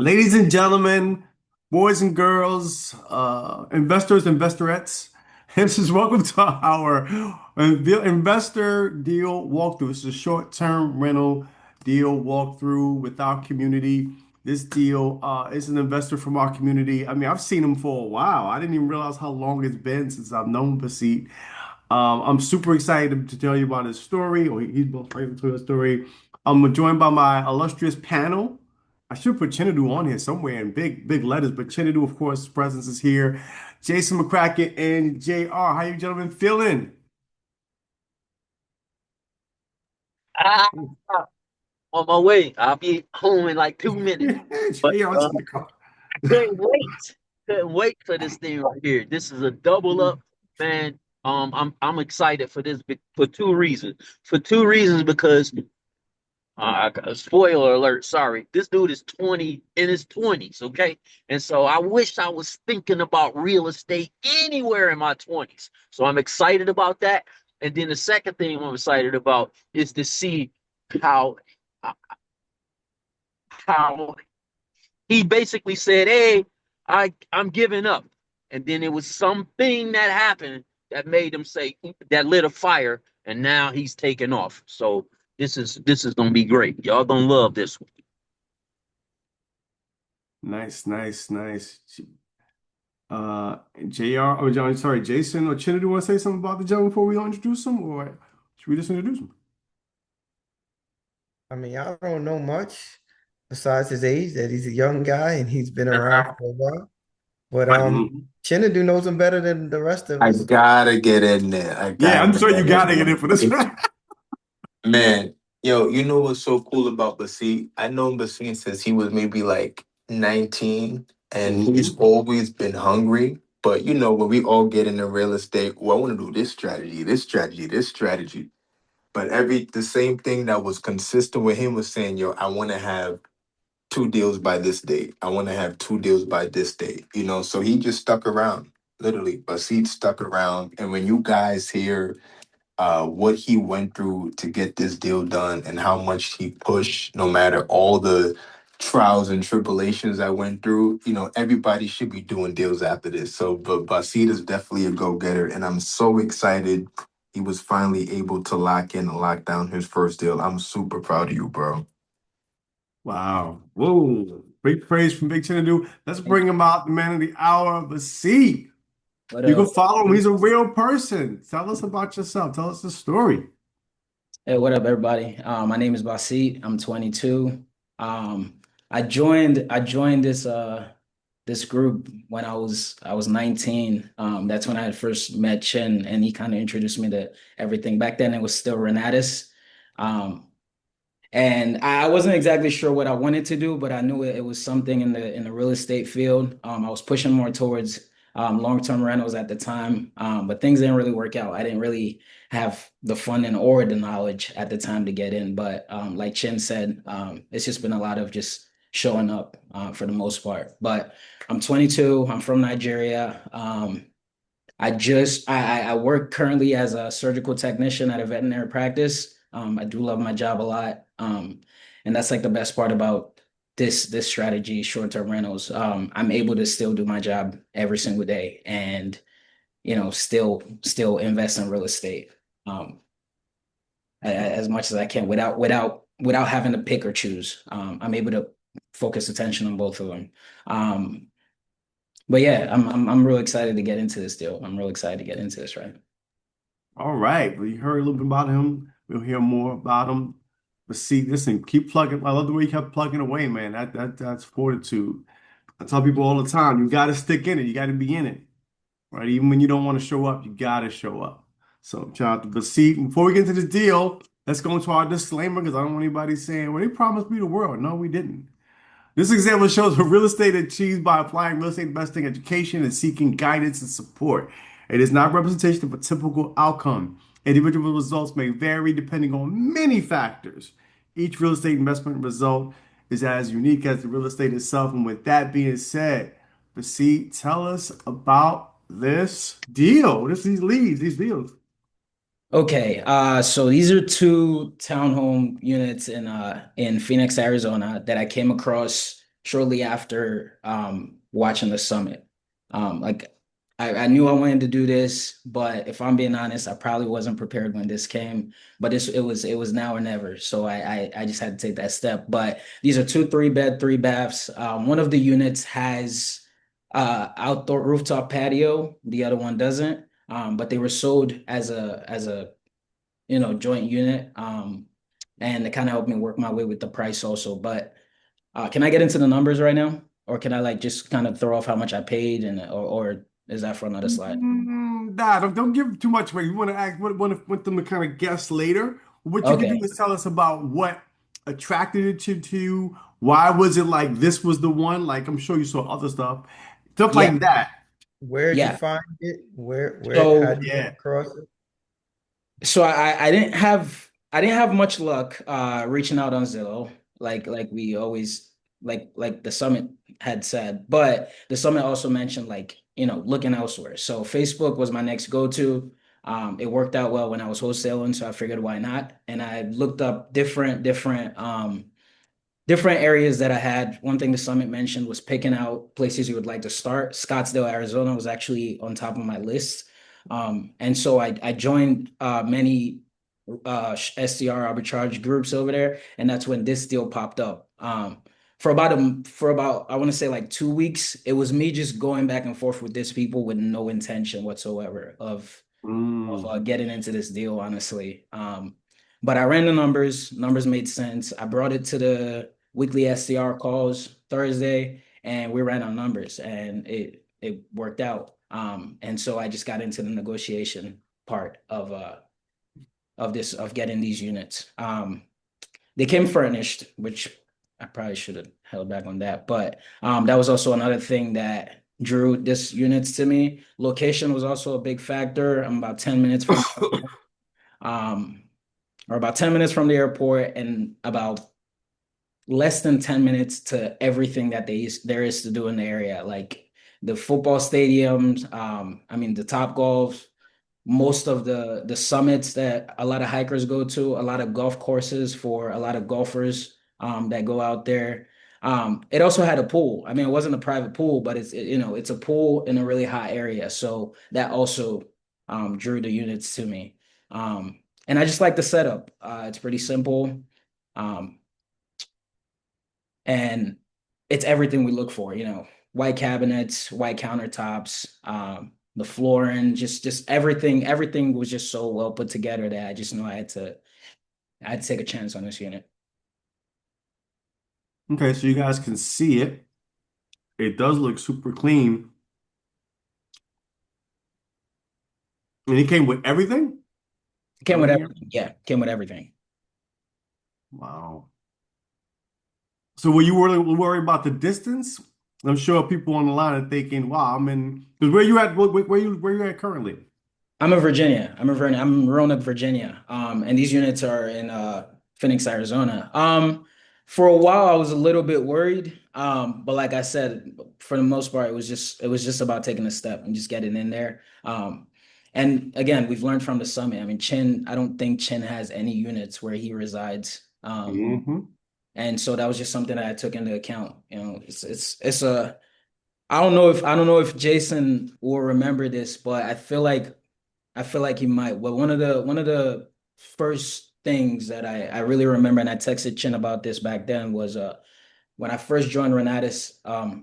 Ladies and gentlemen, boys and girls, investors, investorettes, this is welcome to our investor deal walkthrough. This is a short-term rental deal walkthrough with our community. This deal is an investor from our community. I mean, I've seen him for a while. I didn't even realize how long it's been since I've known Basit. I'm super excited to tell you about his story, or he's most likely to tell his story. I'm joined by my illustrious panel. I should put Chinadu on here somewhere in big letters, but Chinadu, of course, presence is here. Jason McCracken and JR. How you gentlemen feeling? Ah, on my way. I'll be home in like 2 minutes. But JR's in the car. couldn't wait. Couldn't wait for this thing right here. This is a double up, man. I'm excited for this for two reasons. For two reasons because spoiler alert, sorry. This dude is 20 in his 20s, okay? And so I wish I was thinking about real estate anywhere in my 20s. So I'm excited about that. And then the second thing I'm excited about is to see how how he basically said, "Hey, I'm giving up," and then it was something that happened that made him say that lit a fire, and now he's taking off. So this is gonna be great. Y'all gonna love this one. Nice, nice, nice. JR, oh, John, sorry, Jason or Chinadu want to say something about the gentleman before we introduce him, or should we just introduce him? I mean, I don't know much besides his age, that he's a young guy and he's been around for a while. But Mhm. Chinadu knows him better than the rest of I us. gotta get in there. I Yeah, gotta I'm sure you get in gotta get in for this. there. Man, yo, you know what's so cool about Basit? I know Basit since he was maybe like 19, and he's Mhm. always been hungry. But you know, when we all get into real estate, well, I want to do this strategy, this strategy, this strategy. But the same thing that was consistent with him was saying, yo, I want to have two deals by this date. I want to have two deals by this date. You know, so he just stuck around, literally. Basit stuck around. And when you guys hear what he went through to get this deal done and how much he pushed, no matter all the trials and tribulations I went through, you know, everybody should be doing deals after this. So, but Basit is definitely a go-getter, and I'm so excited he was finally able to lock in and lock down his first deal. I'm super proud of you, bro. Wow. Whoa. Big praise from Big Chinadu. Let's bring him out, the man of the hour, the sea. What You can up? follow him. He's a real person. Tell us about yourself. Tell us the story. Hey, what up, everybody? My name is Basit. I'm 22. I joined this group when I was 19. That's when I had first met Chin, and he kind of introduced me to everything. Back then, it was still Renatus. Um, and I wasn't exactly sure what I wanted to do, but I knew it was something in the real estate field. I was pushing more towards long-term rentals at the time, but things didn't really work out. I didn't really have the funding or the knowledge at the time to get in. But like Chin said, it's just been a lot of just showing up for the most part. But I'm 22. I'm from Nigeria. I work currently as a surgical technician at a veterinary practice. I do love my job a lot. And that's like the best part about this strategy, short-term rentals. I'm able to still do my job every single day and still invest in real estate as much as I can without having to pick or choose. I'm able to focus attention on both of them. Um, but yeah, I'm real excited to get into this deal. I'm real excited to get into this, right? All right. Well, you heard a little bit about him. We'll hear more about him. But see, listen, keep plugging. I love the way you kept plugging away, man. That's fortitude. I tell people all the time, you got to stick in it. You got to be in it, right? Even when you don't want to show up, you got to show up. So shout out to Basit. Before we get into the deal, let's go into our disclaimer because I don't want anybody saying, well, they promised me the world. No, we didn't. This example shows what real estate achieves by applying real estate investing education and seeking guidance and support. It is not representation of a typical outcome. Individual results may vary depending on many factors. Each real estate investment result is as unique as the real estate itself. And with that being said, Basit, tell us about this deal. These leads, these deals. Okay, so these are two townhome units in Phoenix, Arizona that I came across. shortly after watching the summit. Like I knew I wanted to do this, but if I'm being honest, I probably wasn't prepared when this came. But it was now or never. So I just had to take that step. But these are two 3-bed, 3 baths. One of the units has outdoor rooftop patio. The other one doesn't. But they were sold as a joint unit. And it kind of helped me work my way with the price also. But can I get into the numbers right now? Or can I like just kind of throw off how much I paid or is that for another slide? Nah, don't give too much away. You want to ask, want them to kind of guess later. What you can do Okay. is tell us about what attracted it to you. Why was it like this was the one? Like I'm sure you saw other stuff Yeah. like that. Where'd you Yeah. find it? How So did you come Yeah. across it? so I didn't have much luck reaching out on Zillow like we always like the summit had said, but the summit also mentioned like looking elsewhere. So Facebook was my next go-to. It worked out well when I was wholesaling, so I figured why not? And I looked up different areas that I had. One thing the summit mentioned was picking out places you would like to start. Scottsdale, Arizona was actually on top of my list. And so I joined many SDR arbitrage groups over there, and that's when this deal popped up. For about I want to say like 2 weeks, it was me just going back and forth with these people with no intention whatsoever of Mm. getting into this deal, honestly. But I ran the numbers made sense. I brought it to the weekly SDR calls Thursday, and we ran our numbers, and it worked out. And so I just got into the negotiation part of getting these units. They came furnished, which I probably should have held back on that, but that was also another thing that drew this units to me. Location was also a big factor. I'm about 10 minutes from um or about 10 minutes from the airport and about less than 10 minutes to everything that there is to do in the area, like the football stadiums, I mean the Top Golf, most of the summits that a lot of hikers go to, a lot of golf courses for a lot of golfers that go out there. It also had a pool. I mean, it wasn't a private pool, but it's a pool in a really hot area. So that also drew the units to me. And I just like the setup. It's pretty simple. Um, and it's everything we look for, white cabinets, white countertops, the flooring, just everything was just so well put together that I just knew I had to take a chance on this unit. Okay, so you guys can see it. It does look super clean. And it came with everything? It came Am I with here? everything. Yeah, came with everything. Wow. So were you worried about the distance? I'm sure people on the line are thinking, "Wow, I'm in." Because where you at? Where you at currently? I'm in Virginia. I'm in Roanoke, Virginia. And these units are in Phoenix, Arizona. For a while I was a little bit worried. But like I said, for the most part, it was just about taking a step and just getting in there. And again, we've learned from the summit. I mean, I don't think Chin has any units where he resides. Hmm. And so that was just something that I took into account. It's a I don't know if Jason will remember this, but I feel like he might. Well, one of the first things that I really remember, and I texted Chin about this back then, was when I first joined Renatus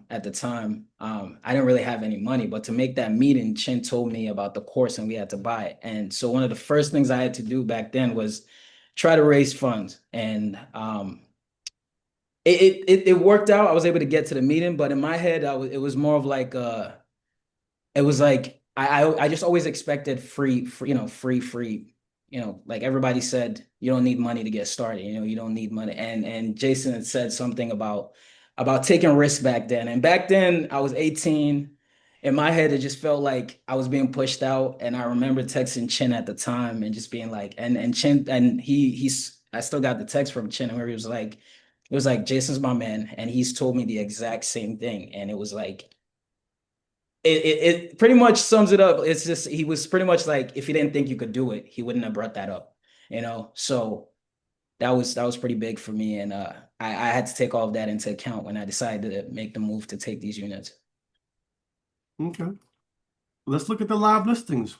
at the time, I didn't really have any money, but to make that meeting, Chin told me about the course and we had to buy it. And so one of the first things I had to do back then was try to raise funds. And it worked out. I was able to get to the meeting, but in my head, it was more of like it was like I just always expected free, free. Like everybody said, you don't need money to get started. You don't need money. And Jason had said something about taking risks back then. And back then I was 18. In my head, it just felt like I was being pushed out. And I remember texting Chin at the time and just being like, and Chin and he's I still got the text from Chin where he was like, it was like Jason's my man, and he's told me the exact same thing. And it was like it pretty much sums it up. It's just he was pretty much like if he didn't think you could do it, he wouldn't have brought that up. So that was pretty big for me, and I had to take all of that into account when I decided to make the move to take these units. Okay. Let's look at the live listings.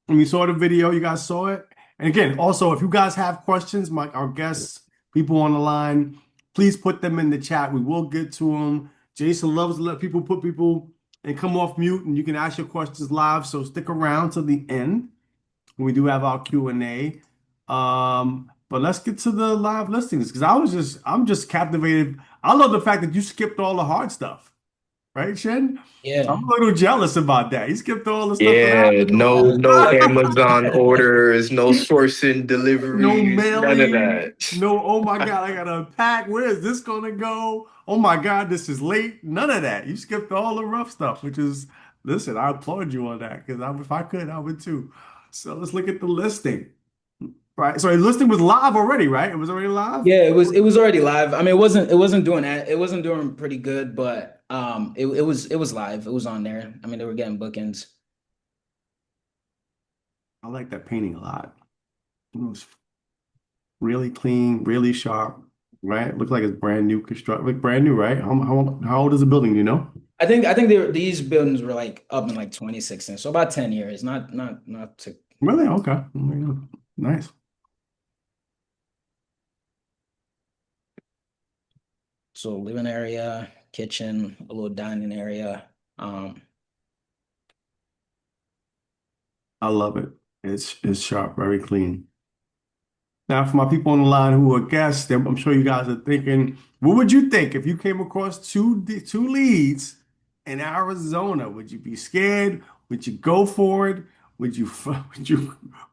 When you saw the video, you guys saw it. And again, also, if you guys have questions, our guests, people on the line, please put them in the chat. We will get to them. Jason loves to let people put people and come off mute, and you can ask your questions live. So stick around till the end. We do have our Q&A. But let's get to the live listings because I'm just captivated. I love the fact that you skipped all the hard stuff, right, Shen? Yeah. I'm a little jealous about that. You skipped all the stuff that I Yeah, no Amazon orders, no sourcing no deliveries, none of mailing, that. no, oh my God, I gotta unpack. Where is this gonna go? Oh my God, this is late. None of that. You skipped all the rough stuff, which is, listen, I applaud you on that because if I could, I would too. So let's look at the listing. Right. So the listing was live already, right? It was already live? Yeah, it was already live. I mean, it wasn't doing pretty good, but it was live. It was on there. I mean, they were getting bookings. I like that painting a lot. It was really clean, really sharp, right? Looked like it's brand new construct, like brand new, right? How old is the building, do you know? I think these buildings were like up in like 2016, so about 10 years. Not to. Really? Okay. Oh, nice. So living area, kitchen, a little dining area. I love it. It's sharp, very clean. Now, for my people on the line who are guests, I'm sure you guys are thinking, what would you think if you came across two leads in Arizona? Would you be scared? Would you go for it? Would you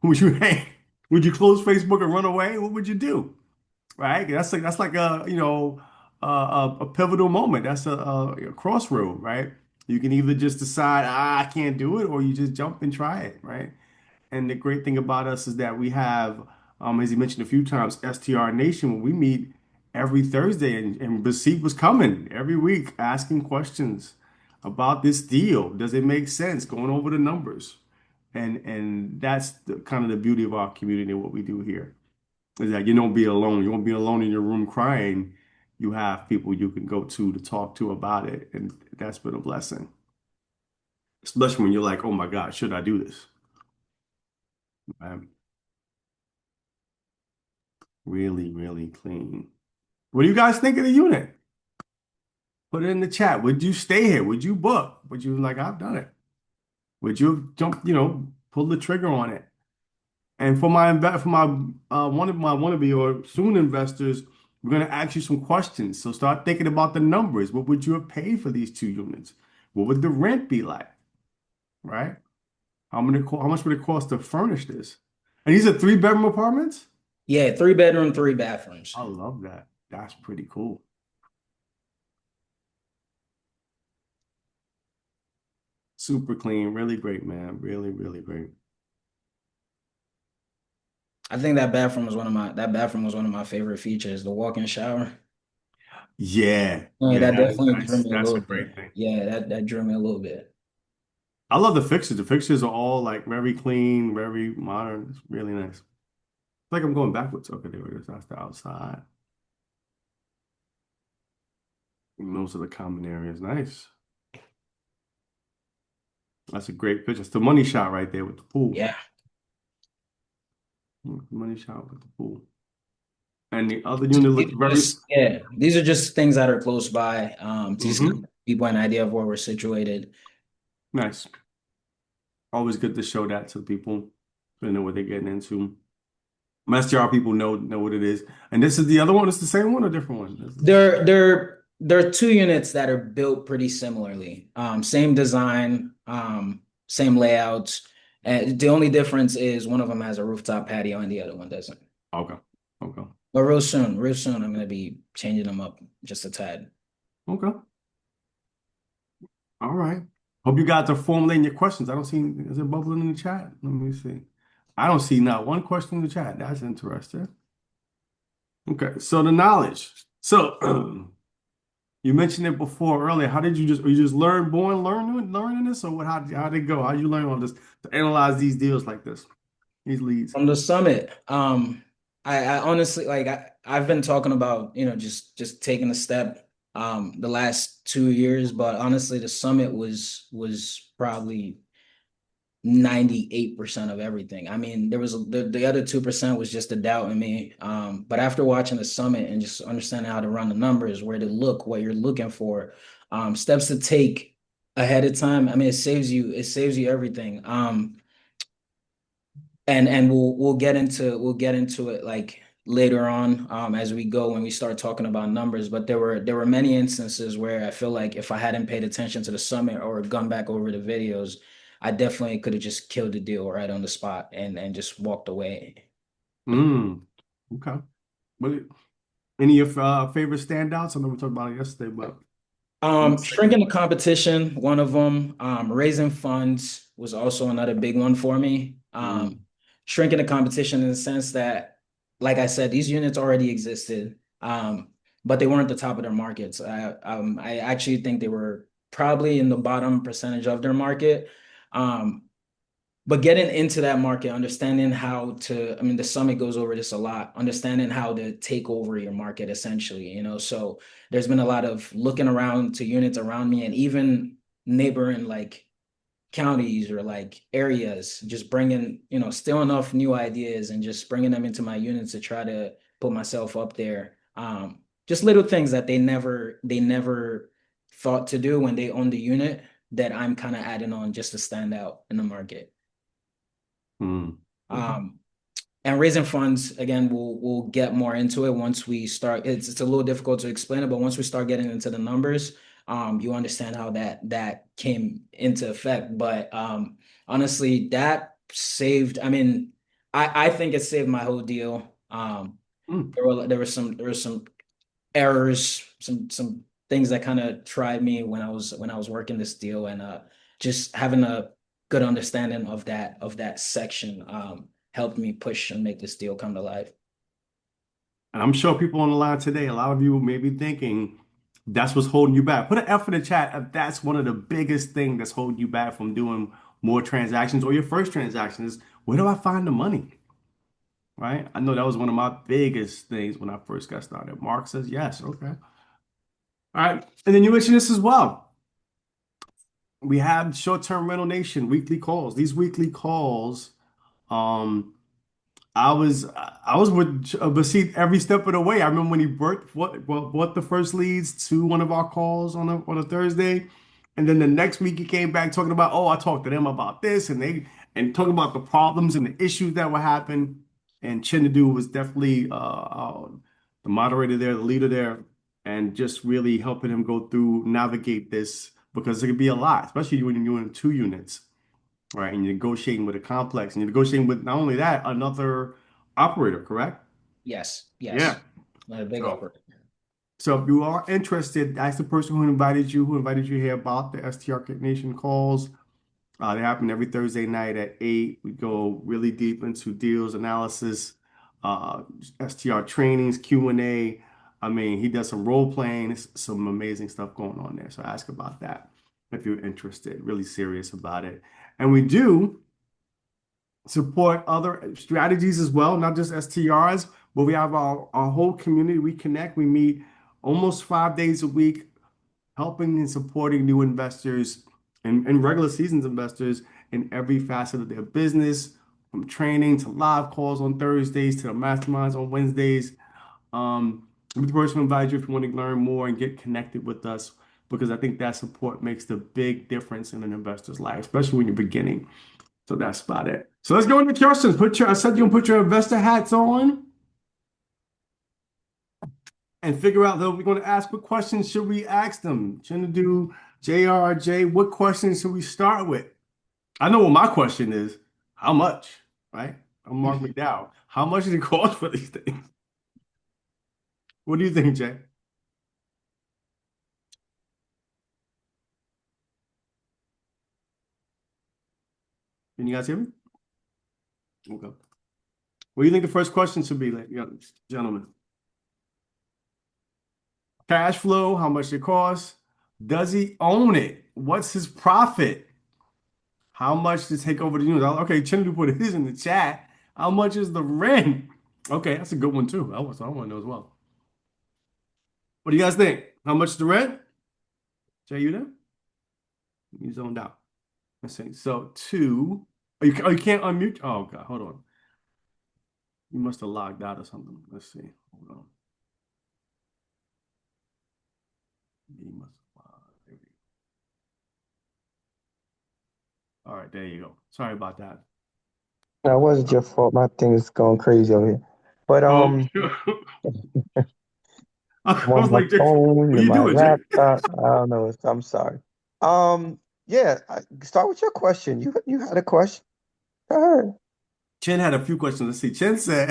would you hang? Would you close Facebook and run away? What would you do? Right? That's like a pivotal moment. That's a crossroad, right? You can either just decide, I can't do it, or you just jump and try it, right? And the great thing about us is that we have, as you mentioned a few times, STR Nation, where we meet every Thursday, and Basit was coming every week asking questions about this deal. Does it make sense? Going over the numbers. And that's kind of the beauty of our community and what we do here is that you don't be alone. You won't be alone in your room crying. You have people you can go to talk to about it. And that's been a blessing. Especially when you're like, oh my God, should I do this? Really, really clean. What do you guys think of the unit? Put it in the chat. Would you stay here? Would you book? Would you like, I've done it? Would you have jumped, pull the trigger on it? And for my one of my wannabe or soon investors, we're gonna ask you some questions. So start thinking about the numbers. What would you have paid for these two units? What would the rent be like? Right? How much would it cost to furnish this? And these are three-bedroom apartments? Yeah, 3 bedroom, 3 bathrooms. I love that. That's pretty cool. Super clean, really great, man. Really, really great. I think that bathroom was one of my favorite features, the walk-in shower. Yeah, Yeah, yeah, that definitely drew me a that's a little great bit. thing. Yeah, that drew me a little bit. I love the fixtures. The fixtures are all like very clean, very modern. It's really nice. It's like I'm going backwards. Okay, there it is. That's the outside. And those are the common areas. Nice. That's a great picture. It's the money shot right there with the pool. Yeah. Money shot with the pool. And the other unit looked very Yeah, these are just things that are close by, to just give hmm people an idea of where we're situated. nice. Always good to show that to people so they know what they're getting into. STR people know what it is. And this is the other one. It's the same one or different one? There are two units that are built pretty similarly. Same design, same layouts. And the only difference is one of them has a rooftop patio and the other one doesn't. Okay. Okay. But real soon, I'm gonna be changing them up just a tad. Okay. All right. Hope you guys are formulating your questions. I don't see, is it bubbling in the chat? Let me see. I don't see not one question in the chat. That's interesting. Okay. So the knowledge. So you mentioned it before earlier. How did you just learning this, or what? How did it go? How did you learn all this to analyze these deals like this, these leads? From the summit, I honestly like I've been talking about, just taking a step the last 2 years, but honestly the summit was probably 98% of everything. I mean, there was the other 2% was just a doubt in me. But after watching the summit and just understanding how to run the numbers, where to look, what you're looking for, steps to take ahead of time. I mean, it saves you everything. And we'll get into it like later on as we go when we start talking about numbers. But there were many instances where I feel like if I hadn't paid attention to the summit or gone back over the videos, I definitely could have just killed the deal right on the spot and just walked away. Mm, okay. What any of favorite standouts? I know we talked about it yesterday, but Shrinking the competition, one of them. Raising funds was also another big one for me. mm, Shrinking the competition in the sense that, like I said, these units already existed, but they weren't the top of their markets. I actually think they were probably in the bottom percentage of their market. Um, but getting into that market, understanding how to, I mean, the summit goes over this a lot, understanding how to take over your market essentially, So there's been a lot of looking around to units around me and even neighboring like counties or like areas, just bringing, still enough new ideas and just bringing them into my units to try to put myself up there. Just little things that they never thought to do when they own the unit that I'm kind of adding on just to stand out in the market. mm. Okay. Um, and raising funds, again, we'll get more into it once we start. It's a little difficult to explain it, but once we start getting into the numbers, you understand how that came into effect. But honestly, that saved. I mean, I think it saved my whole deal. Mm. There were some errors, some things that kind of tried me when I was working this deal, and just having a good understanding of that section helped me push and make this deal come to life. And I'm sure people on the line today, a lot of you may be thinking that's what's holding you back. Put an F in the chat if that's one of the biggest things that's holding you back from doing more transactions or your first transaction is where do I find the money? Right? I know that was one of my biggest things when I first got started. Mark says yes. Okay. All right. And then you mentioned this as well. We have short-term rental nation weekly calls. These weekly calls, um, I was with Basit every step of the way. I remember when he brought the first leads to one of our calls on a Thursday, and then the next week he came back talking about, oh, I talked to them about this, and talking about the problems and the issues that were happening. And Chinadu was definitely the moderator there, the leader there, and just really helping him go through navigate this because it could be a lot, especially when you're in two units. Right, and you're negotiating with a complex, and you're negotiating with not only that, another operator, correct? Yes, Yeah. yes, not a big So, upper. so if you are interested, ask the person who invited you here about the STR Nation calls. They happen every Thursday night at 8. We go really deep into deals analysis, uh, STR trainings, Q&A. I mean, he does some role playing, some amazing stuff going on there. So ask about that if you're interested, really serious about it. And we do support other strategies as well, not just STRs, but we have our whole community. We connect, we meet almost 5 days a week, helping and supporting new investors and regular seasons investors in every facet of their business, from training to live calls on Thursdays to the masterminds on Wednesdays. I'm the person who invites you if you want to learn more and get connected with us, because I think that support makes the big difference in an investor's life, especially when you're beginning. So that's about it. So let's go into questions. I said you can put your investor hats on and figure out that we're going to ask what questions should we ask them. Shouldn't do JRJ, what questions should we start with? I know what my question is. How much? Right? I'm Mark McDowell. How much does it cost for these things? What do you think, Jay? Can you guys hear me? Okay. What do you think the first question should be, gentlemen? Cash flow, how much it costs? Does he own it? What's his profit? How much to take over the unit? Okay, Chindu put his in the chat. How much is the rent? Okay, that's a good one too. I want to know as well. What do you guys think? How much is the rent? Jay, you there? You zoned out. Let's see. So two. Oh, you can't unmute. Oh God, hold on. You must have logged out or something. Let's see. Hold on. You must have logged. There we go. All right, there you go. Sorry about that. No, it wasn't your fault. My thing is going crazy over here. But Oh, I I'm on was my like, Jay, phone what are and you my doing, Jay? laptop. I don't know. I'm sorry. Yeah, start with your question. You had a question. Go ahead. Chen had a few questions. Let's see. Chen said,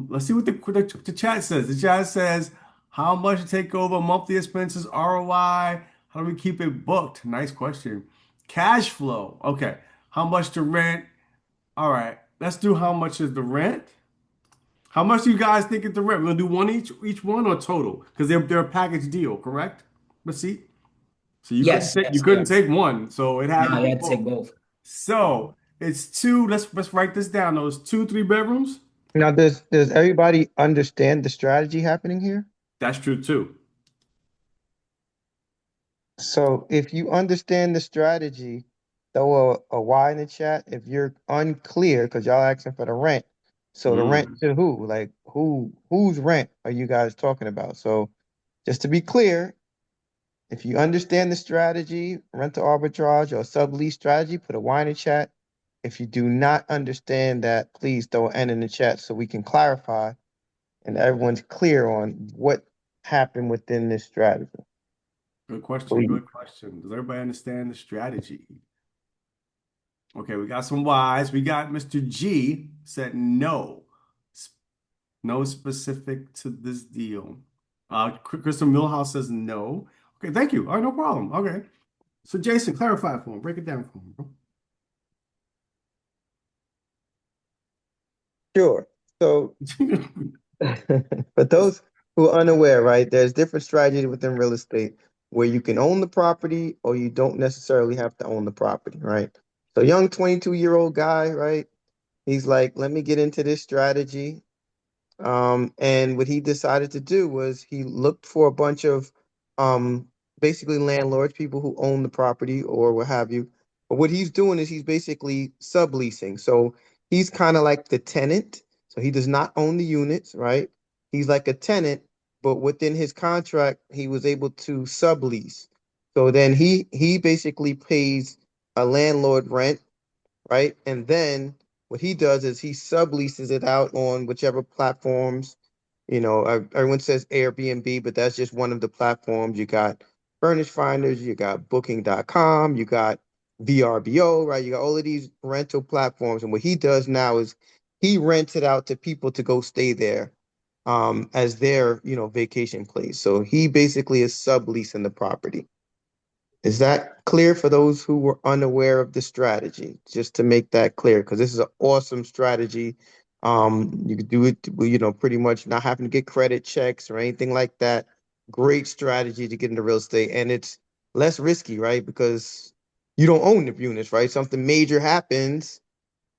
let's see what the chat says. The chat says, how much to take over monthly expenses, ROI? How do we keep it booked? Nice question. Cash flow. Okay. How much to rent? All right. Let's do how much is the rent. How much do you guys think is the rent? We're gonna do one each one or total? Because they're a package deal, correct? Let's see. So Yes, you yes, couldn't yeah. take one, so it had to No, you be had to take both. both. So it's two. Let's write this down. Those two, three bedrooms. Now, does everybody understand the strategy happening here? That's true too. So if you understand the strategy, throw a Y in the chat. If you're unclear, because y'all asking for the rent. So the rent Mm. to who? Like whose rent are you guys talking about? So just to be clear, if you understand the strategy, rental arbitrage or sublease strategy, put a Y in the chat. If you do not understand that, please throw an N in the chat so we can clarify and everyone's clear on what happened within this strategy. Good question. Please. Good question. Does everybody understand the strategy? Okay, we got some Y's. We got Mr. G said no. No specific to this deal. Crystal Millhouse says no. Okay, thank you. All right, no problem. Okay. So Jason, clarify for him. Break it down for him, bro. Sure. So for those who are unaware, right, there's different strategies within real estate where you can own the property or you don't necessarily have to own the property, right? So young 22-year-old guy, right? He's like, let me get into this strategy. And what he decided to do was he looked for a bunch of um, basically landlords, people who own the property or what have you. But what he's doing is he's basically subleasing. So he's kind of like the tenant. So he does not own the units, right? He's like a tenant, but within his contract, he was able to sublease. So then he basically pays a landlord rent, right? And then what he does is he subleases it out on whichever platforms, everyone says Airbnb, but that's just one of the platforms. You got Furnish Finders, you got Booking.com, you got VRBO, right? You got all of these rental platforms. And what he does now is he rents it out to people to go stay there as their, vacation place. So he basically is subleasing the property. Is that clear for those who were unaware of the strategy? Just to make that clear, because this is an awesome strategy. You could do it, pretty much not having to get credit checks or anything like that. Great strategy to get into real estate, and it's less risky, right? Because you don't own the units, right? Something major happens,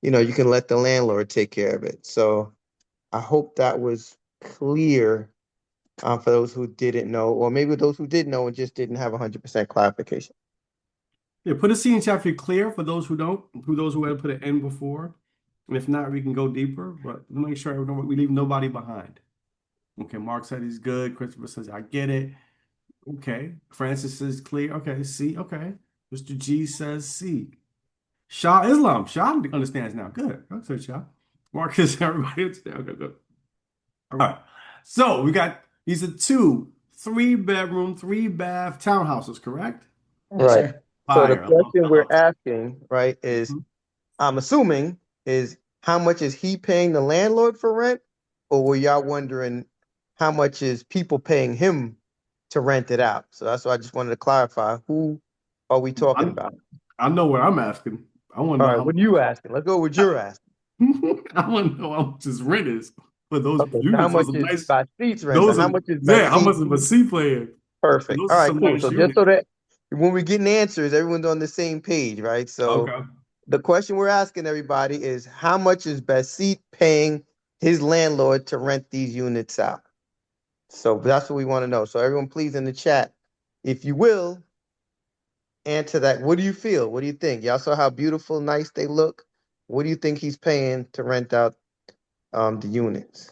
you can let the landlord take care of it. So I hope that was clear for those who didn't know, or maybe those who did know and just didn't have 100% clarification. Yeah, put a C in chat if you're clear for those who don't, those who had put an N before. And if not, we can go deeper, but make sure we leave nobody behind. Okay, Mark said he's good. Christopher says, I get it. Okay. Francis says clear. Okay, C. Okay. Mr. G says C. Shah Islam. Shah understands now. Good. Good, Shah. Marcus, everybody understands. Okay, good. All right. So we got these are two, 3 bedroom, 3 bath townhouses, correct? Yes, Right. sir. So the Fire. question I we're love asking, right, is it. I'm assuming is how much is he paying the landlord for rent? Or were y'all wondering how much is people paying him to rent it out? So that's why I just wanted to clarify. Who are we talking I, about? I know what I'm asking. I want to All know right, how what are you asking? Let's go with your asking. I want to know how much his rent is for those Okay, so how units. Those much are is nice. Basit's rent? So Those how are much is yeah. How Basit? much of a C playing? Perfect. Those All are right, some cool. nice So just units. so that when we're getting answers, everyone's on the same page, right? So Okay. The question we're asking everybody is how much is Basit paying his landlord to rent these units out? So that's what we want to know. So everyone, please in the chat, if you will, answer that. What do you feel? What do you think? Y'all saw how beautiful, nice they look. What do you think he's paying to rent out the units?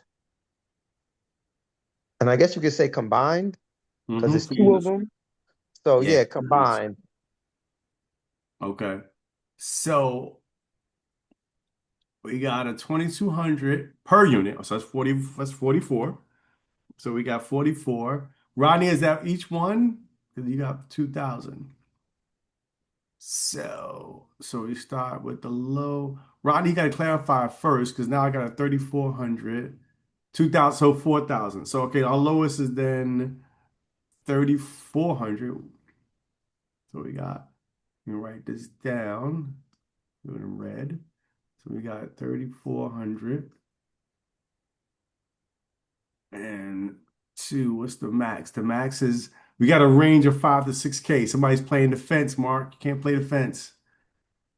And I guess you could say combined because it's For two of units. them. So Yeah, yeah, units. combined. Okay. So we got a 2,200 per unit. So that's 40, that's 44. So we got 44. Rodney, is that each one? Because you got 2,000. So we start with the low. Rodney, you got to clarify first because now I got a 3,400, 2,000, so 4,000. So okay, our lowest is then 3,400. So we got, let me write this down, do it in red. So we got 3,400 and two. What's the max? The max is we got a range of 5 to 6K. Somebody's playing the fence, Mark. You can't play the fence.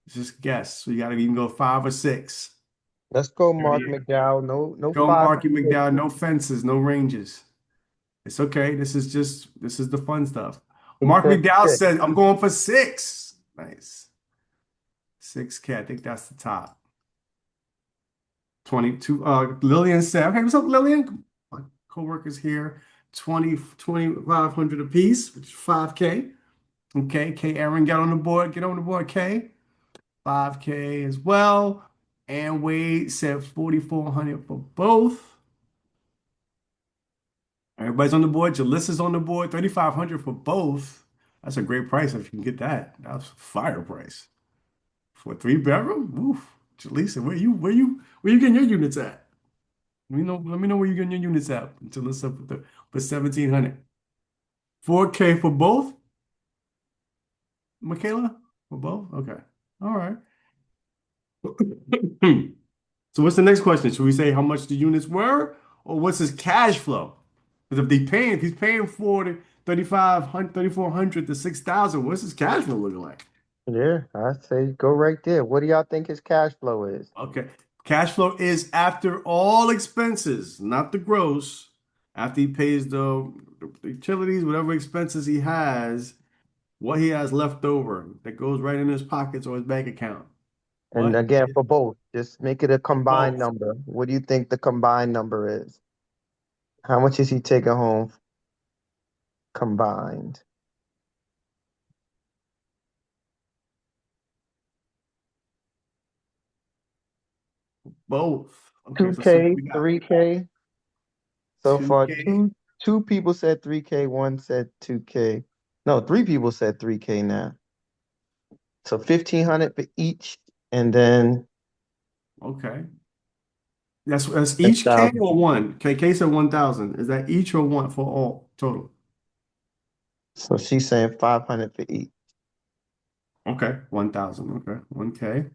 Just guess. So you got to even go 5 or 6. Let's go, Mark 38. McDowell. No Go five Marky six. McDowell. No fences, no ranges. It's okay. This is the fun stuff. He Mark said McDowell six. said, I'm going for 6. Nice. 6K. I think that's the top. 22. Lillian said, okay, what's up, Lillian? My co-workers here. 2,500 apiece, which is 5K. Okay, K. Aaron, get on the board. Get on the board, K. 5K as well. And Wade said 4,400 for both. Everybody's on the board. Jalissa's on the board. 3,500 for both. That's a great price if you can get that. That's a fire price for a 3 bedroom. Oof. Jalissa, where you getting your units at? Let me know where you getting your units at. Jalissa for 1,700. 4K for both. Michaela, for both. Okay. All right. So what's the next question? Should we say how much the units were, or what's his cash flow? Because if he's paying for the 3,500, 3,400 to 6,000, what's his cash flow looking like? Yeah, I say go right there. What do y'all think his cash flow is? Okay. Cash flow is after all expenses, not the gross. After he pays the utilities, whatever expenses he has, what he has left over that goes right in his pockets or his bank account. And What again, is for both, just make it a for combined both? number. What do you think the combined number is? How much is he taking home combined? Both. Okay, so what 2K, we got 3K. So far, 2K. two people said 3K, one said 2K. No, three people said 3K now. So 1,500 for each, and then Okay. That's a each K thousand. or one? K said 1,000. Is that each or one for all total? So she's saying 500 for each. Okay, 1,000. Okay, 1K.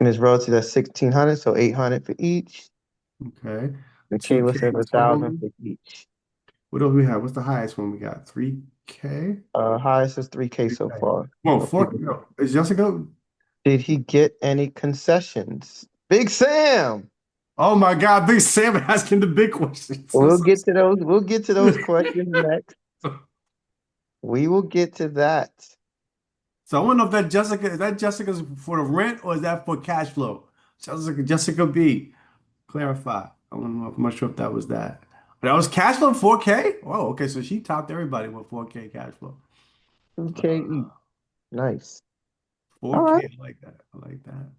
And his relative that's 1,600, so 800 for each. Okay. And Kayla 2K said 1,000 total. for each. What else we have? What's the highest one we got? 3K? Highest is 3K so 3K. far. Well, So four. people, No, is Jessica? did he get any concessions? Big Sam. Oh my God, Big Sam asking the big questions. We'll What's get to up, those. We'll get to those questions next. Sam? We will get to that. So I want to know if that Jessica, is that Jessica's for the rent or is that for cash flow? Jessica B. Clarify. I want to know. I'm not sure if that was that. That was cash flow 4K? Oh, okay. So she topped everybody with 4K cash flow. 2K each. Nice. All right. 4K. I like that. I like that.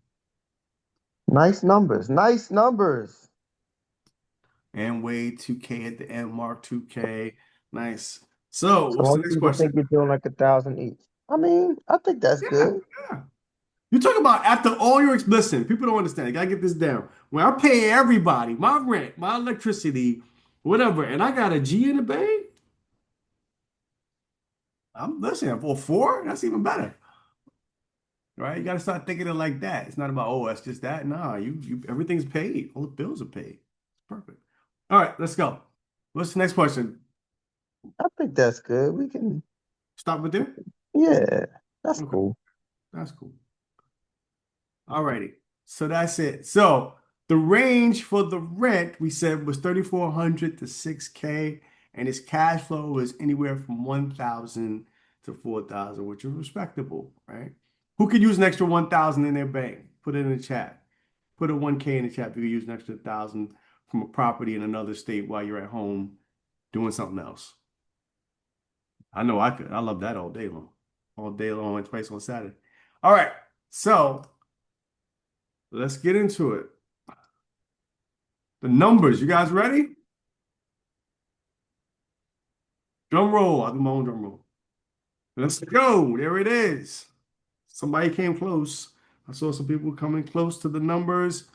Nice numbers. Nice numbers. And Wade 2K at the end, Mark 2K. Nice. So So what's the most next people think question? you're doing like 1,000 each. I mean, I think that's Yeah, good. yeah. You talk about after all your listen, people don't understand. You gotta get this down. When I pay everybody my rent, my electricity, whatever, and I got a G in the bank, I'm listening for 4, that's even better. Right? You got to start thinking it like that. It's not about, oh, that's just that. Nah, you everything's paid. All the bills are paid. It's perfect. All right, let's go. What's the next question? I think that's good. We can, Stop with there? yeah, that's Okay. cool. That's cool. All righty. So that's it. So the range for the rent we said was 3,400 to 6K, and his cash flow was anywhere from 1,000 to 4,000, which is respectable, right? Who could use an extra 1,000 in their bank? Put it in the chat. Put a 1K in the chat if you could use an extra 1,000 from a property in another state while you're at home doing something else. I know I could. I love that all day long. All day long and twice on Saturday. All right. So let's get into it. The numbers. You guys ready? Drum roll. I'll do my own drum roll. Let's go. There it is. Somebody came close. I saw some people coming close to the numbers.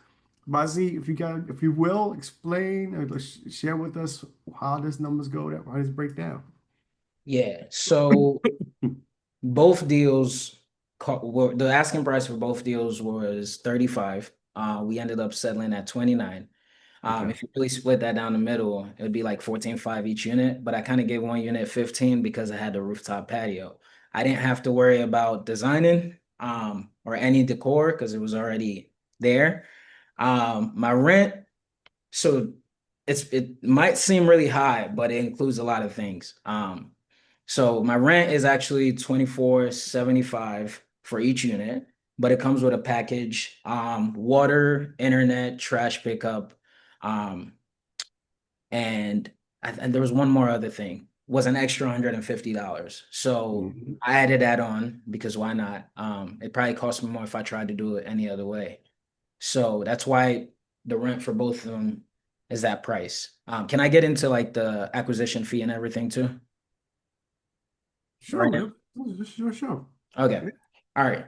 Bazi, if you will, explain or share with us how these numbers go, how does break down? Yeah. So both deals, the asking price for both deals was 35. We ended up settling at 29. Okay. If you really split that down the middle, it would be like 14.5 each unit, but I kind of gave one unit 15 because I had the rooftop patio. I didn't have to worry about designing or any decor because it was already there. My rent, so it might seem really high, but it includes a lot of things. So my rent is actually 24.75 for each unit, but it comes with a package, water, internet, trash pickup, um, and there was one more other thing, was an extra $150. So Mhm. I added that on because why not? It probably cost me more if I tried to do it any other way. So that's why the rent for both of them is that price. Can I get into like the acquisition fee and everything too? Sure, Right now? man. Sure. Okay. All right.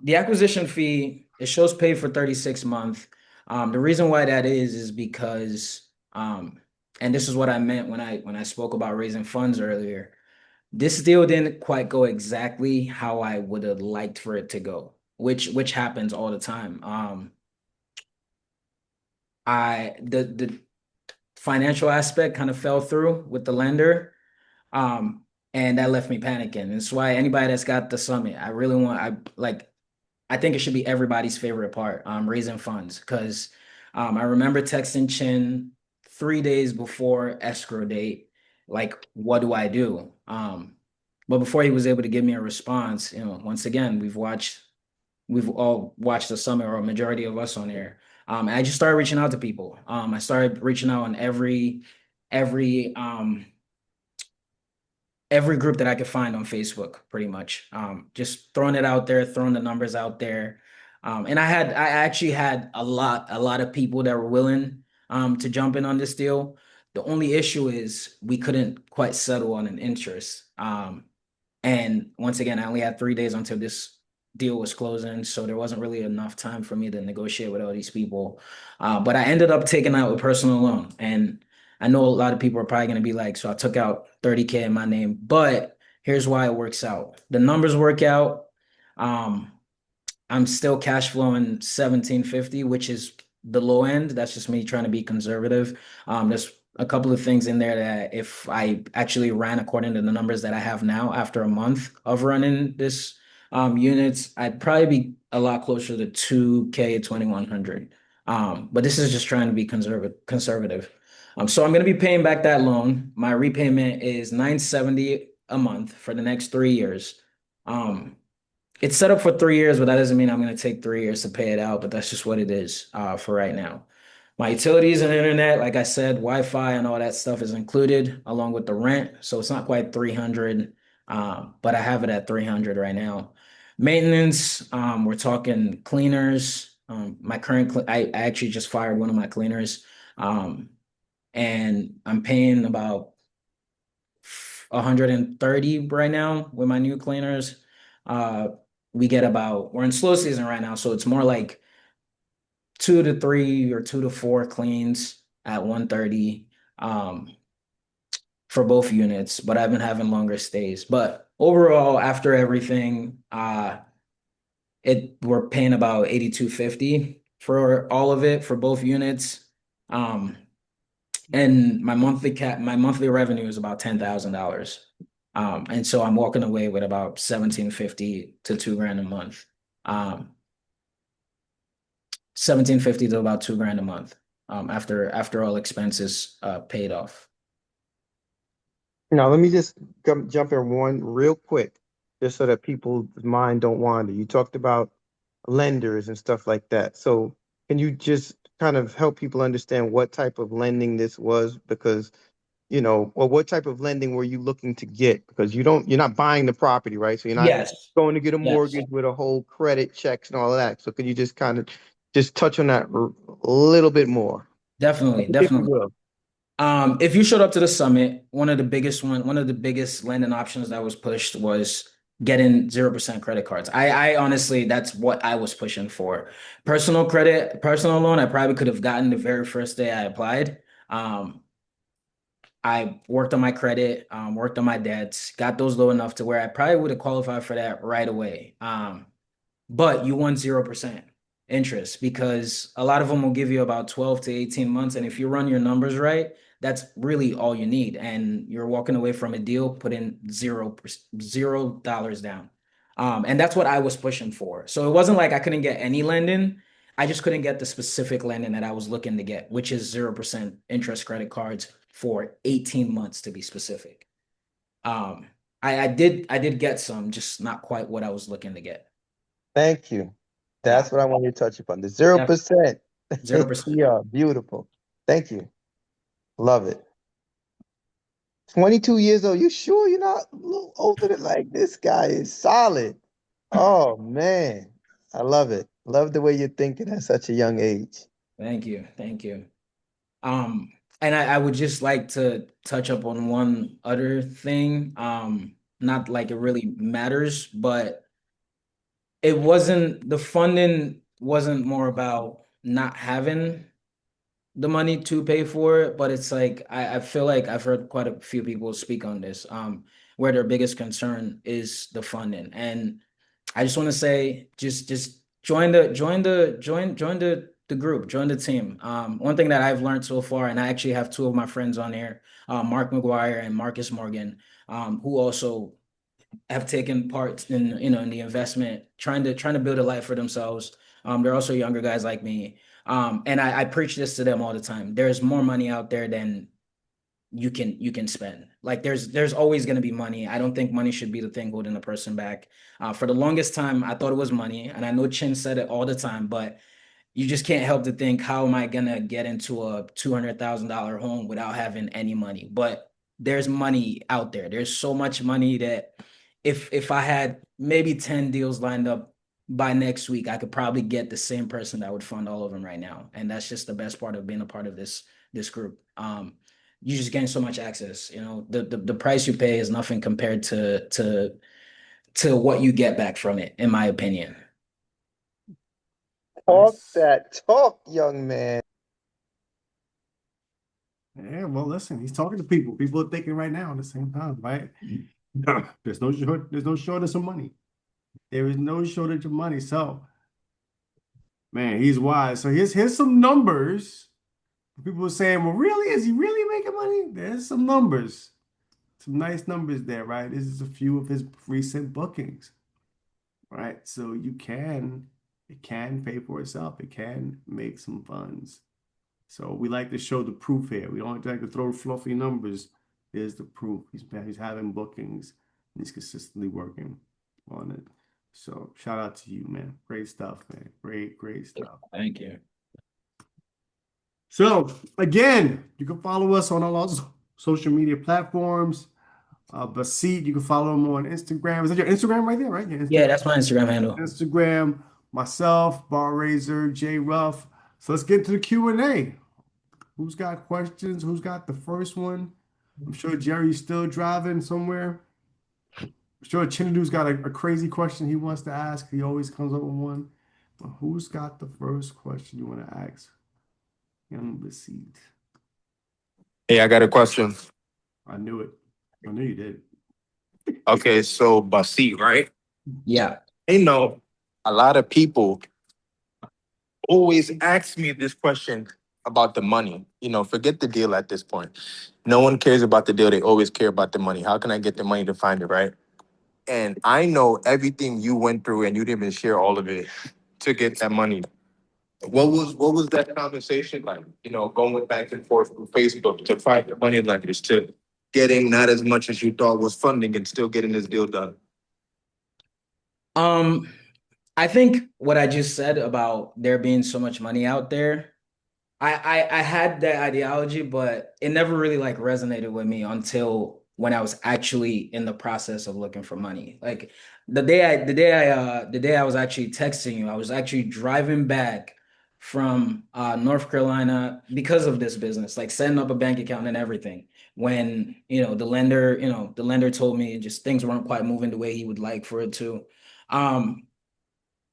The acquisition fee, it shows paid for 36 months. The reason why that is because and this is what I meant when I spoke about raising funds earlier. This deal didn't quite go exactly how I would have liked for it to go, which happens all the time. The financial aspect kind of fell through with the lender. Um, and that left me panicking. That's why anybody that's got the summit, I think it should be everybody's favorite part, raising funds. Because I remember texting Chin 3 days before escrow date, like, what do I do? But before he was able to give me a response, once again, we've all watched the summit, or a majority of us on here. I just started reaching out to people. I started reaching out on every every group that I could find on Facebook, pretty much. Just throwing it out there, throwing the numbers out there. And I actually had a lot of people that were willing to jump in on this deal. The only issue is we couldn't quite settle on an interest. And once again, I only had 3 days until this deal was closing, so there wasn't really enough time for me to negotiate with all these people. But I ended up taking out a personal loan, and I know a lot of people are probably going to be like, so I took out 30K in my name, but here's why it works out. The numbers work out. Um, I'm still cash flowing 1750, which is the low end. That's just me trying to be conservative. There's a couple of things in there that if I actually ran according to the numbers that I have now after a month of running this units, I'd probably be a lot closer to 2K 2100. But this is just trying to be conservative. So I'm going to be paying back that loan. My repayment is 970 a month for the next 3 years. Um, it's set up for 3 years, but that doesn't mean I'm going to take 3 years to pay it out. But that's just what it is for right now. My utilities and internet, like I said, Wi-Fi and all that stuff is included along with the rent. So it's not quite 300, but I have it at 300 right now. Maintenance, we're talking cleaners. My I actually just fired one of my cleaners, and I'm paying about 130 right now with my new cleaners. Uh, we're in slow season right now, so it's more like 2 to 3 or 2 to 4 cleans at 130 for both units, but I've been having longer stays. But overall, after everything, we're paying about 8250 for all of it for both units. Um, and my monthly revenue is about $10,000. And so I'm walking away with about 1750 to $2,000 a month. 1750 to about $2,000 a month, after all expenses paid off. Now, let me just jump in one real quick, just so that people's mind don't wander. You talked about lenders and stuff like that. So can you just kind of help people understand what type of lending this was? Because, or what type of lending were you looking to get? Because you're not buying the property, right? So you're not Yes. going to get a Yes. mortgage with a whole credit checks and all of that. So could you just kind of just touch on that a little bit more, Definitely, if you definitely. will? If you showed up to the summit, one of the biggest lending options that was pushed was getting 0% credit cards. I honestly, that's what I was pushing for. Personal loan, I probably could have gotten the very first day I applied. Um, I worked on my credit, worked on my debts, got those low enough to where I probably would have qualified for that right away. But you want 0% interest because a lot of them will give you about 12 to 18 months. And if you run your numbers right, that's really all you need. And you're walking away from a deal, putting $0 down. And that's what I was pushing for. So it wasn't like I couldn't get any lending. I just couldn't get the specific lending that I was looking to get, which is 0% interest credit cards for 18 months to be specific. Um, I did get some, just not quite what I was looking to get. Thank you. Yeah. That's what I want you to touch upon. The Yeah, 0%. 0%. Yeah, beautiful. Thank you. Love it. 22 years old. You sure you're not a little older than like this guy is solid? Oh man. I love it. Love the way you're thinking at such a young age. Thank you. Thank you. And I would just like to touch up on one other thing. Not like it really matters, but the funding wasn't more about not having the money to pay for it, but it's like I feel like I've heard quite a few people speak on this, where their biggest concern is the funding. And I just want to say, just join the group, join the team. One thing that I've learned so far, and I actually have two of my friends on here, Mark McGuire and Marcus Morgan, who also have taken part in in the investment, trying to build a life for themselves. They're also younger guys like me. And I preach this to them all the time. There's more money out there than you can spend. Like there's always going to be money. I don't think money should be the thing holding a person back. For the longest time, I thought it was money, and I know Chin said it all the time, but you just can't help to think, how am I gonna get into a $200,000 home without having any money? But there's money out there. There's so much money that if I had maybe 10 deals lined up by next week, I could probably get the same person that would fund all of them right now. And that's just the best part of being a part of this group. You just gain so much access. The price you pay is nothing compared to what you get back from it, in my opinion. Talk Nice. that talk, young man. Yeah, well, listen, he's talking to people. People are thinking right now at the same time, right? There's no shortage of money. There is no shortage of money. So, man, he's wise. So here's some numbers. People are saying, well, really? Is he really making money? There's some numbers. Some nice numbers there, right? This is a few of his recent bookings, right? So it can pay for itself. It can make some funds. So we like to show the proof here. We don't like to throw fluffy numbers. There's the proof. He's having bookings. And he's consistently working on it. So shout out to you, man. Great stuff, man. Great stuff. Thank you. So again, you can follow us on all our social media platforms. Basit, you can follow him on Instagram. Is that your Instagram right there, right? Your Yeah, that's my Instagram handle. Instagram, myself, Bar Razor, J Ruff. So let's get to the Q&A. Who's got questions? Who's got the first one? I'm sure Jerry's still driving somewhere. I'm sure Chinadu's got a crazy question he wants to ask. He always comes up with one. But who's got the first question you want to ask? Young Basit. Hey, I got a question. I knew it. I knew you did. Okay, so Basit, right? Yeah. A lot of people always ask me this question. about the money. You know, forget the deal at this point. No one cares about the deal. They always care about the money. How can I get the money to find it, right? And I know everything you went through and you didn't even share all of it to get that money. What was that conversation like? You know, going back and forth through Facebook to find the money lenders to getting not as much as you thought was funding and still getting this deal done. Um, I think what I just said about there being so much money out there, I had that ideology, but it never really like resonated with me until when I was actually in the process of looking for money. Like the day I was actually texting you, I was actually driving back from North Carolina because of this business, like setting up a bank account and everything. When, the lender told me just things weren't quite moving the way he would like for it to. Um,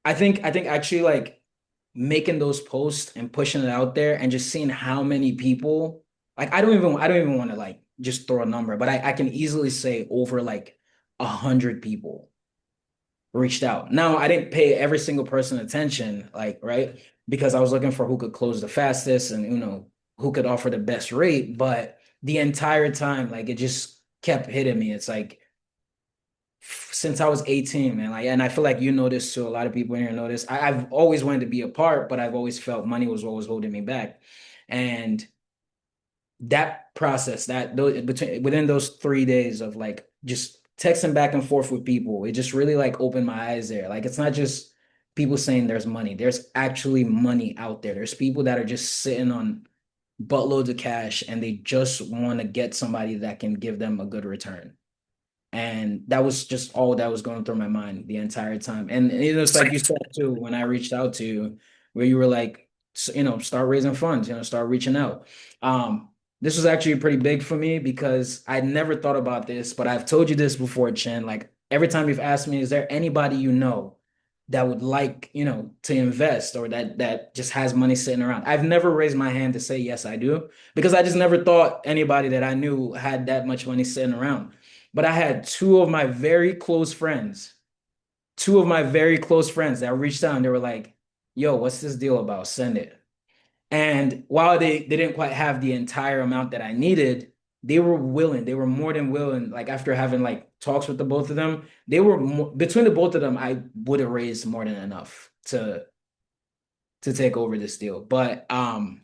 I think actually like making those posts and pushing it out there and just seeing how many people, like I don't even want to like just throw a number, but I can easily say over like 100 people reached out. Now I didn't pay every single person attention, like, right? Because I was looking for who could close the fastest and who could offer the best rate. But the entire time, like it just kept hitting me. It's like since I was 18, man. Like, and I feel like you know this too. A lot of people in here know this. I've always wanted to be a part, but I've always felt money was what was holding me back. And that process, that those between within those 3 days of like just texting back and forth with people, it just really like opened my eyes there. Like it's not just people saying there's money. There's actually money out there. There's people that are just sitting on buttloads of cash and they just want to get somebody that can give them a good return. And that was just all that was going through my mind the entire time. And it's like you said too, when I reached out to you, where you were like, start raising funds, start reaching out. This was actually pretty big for me because I never thought about this, but I've told you this before, Chen. Like every time you've asked me, is there anybody you know that would like, to invest or that just has money sitting around? I've never raised my hand to say yes, I do, because I just never thought anybody that I knew had that much money sitting around. But I had two of my very close friends that reached out and they were like, yo, what's this deal about? Send it. And while they didn't quite have the entire amount that I needed, they were more than willing. Like after having like talks with the both of them, between the both of them, I would have raised more than enough to take over this deal. But I'd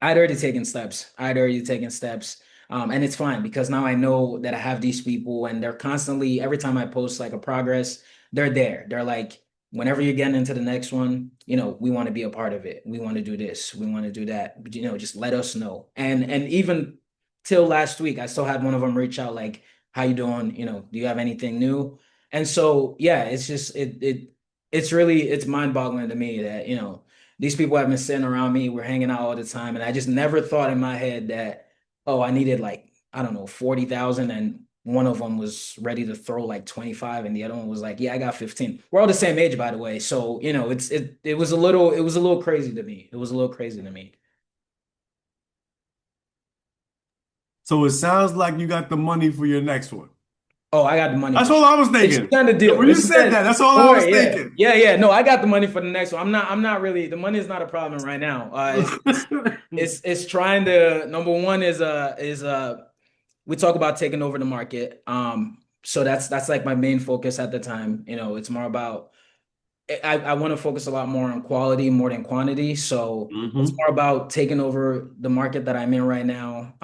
already taken steps. I'd already taken steps. And it's fine because now I know that I have these people and they're constantly, every time I post like a progress, they're there. They're like, whenever you're getting into the next one, we want to be a part of it. We want to do this. We want to do that. But, just let us know. And even till last week, I still had one of them reach out like, how you doing? Do you have anything new? And so, yeah, it's just, it's mind boggling to me that, these people have been sitting around me. We're hanging out all the time. And I just never thought in my head that, oh, I needed like, I don't know, 40,000. And one of them was ready to throw like 25. And the other one was like, yeah, I got 15. We're all the same age, by the way. So, it was a little crazy to me. It was a little crazy to me. So it sounds like you got the money for your next one. Oh, I got the money That's for all sure. I was It's thinking. done the deal. When you It's said that, done. that's all Don't I was worry. Yeah. thinking. Yeah. Yeah. No, I got the money for the next one. I'm not really, the money is not a problem right now. It's trying to, number one is we talk about taking over the market. So that's like my main focus at the time. It's more about I want to focus a lot more on quality more than quantity. So it's Hmm. more about taking over the market that I'm in right now.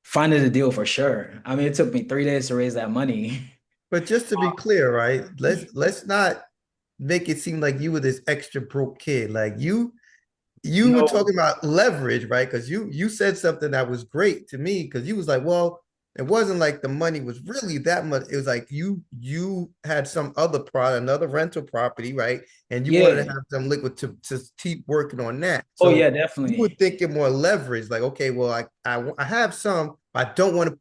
Finding a deal for sure. I mean, it took me 3 days to raise that money. But just to be clear, right? Let's not make it seem like you were this extra broke kid. Like you were No, talking about leverage, right? Because you said something that was great to me because you was like, well, it wasn't like the money was really that much. It was like you had some other product, another rental property, right? And you wanted to yeah. have some liquid to keep working on that. Oh yeah, So you were definitely. thinking more leverage, like, okay, well, I have some, I don't want to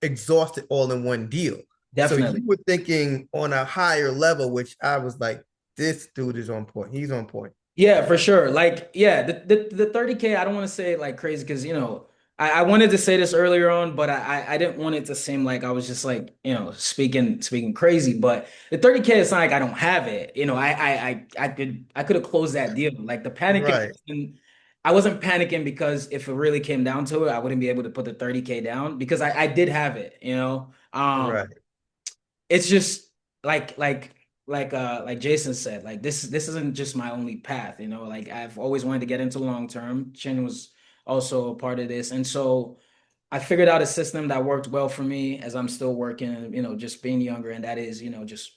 exhaust it all in one deal. So you Definitely. were thinking on a higher level, which I was like, this dude is on point. He's on point. Yeah, for sure. Like, yeah, the 30K, I don't want to say like crazy because I wanted to say this earlier on, but I didn't want it to seem like I was just like, speaking crazy. But the 30K, it's not like I don't have it. I could have closed that deal. Like the panicking, Right, I wasn't panicking because if it really came down to it, I wouldn't be able to put the 30K down because I did have it, you know. right. It's just like Jason said, like this isn't just my only path, like I've always wanted to get into long term. Chin was also a part of this. And so I figured out a system that worked well for me as I'm still working, just being younger. And that is, just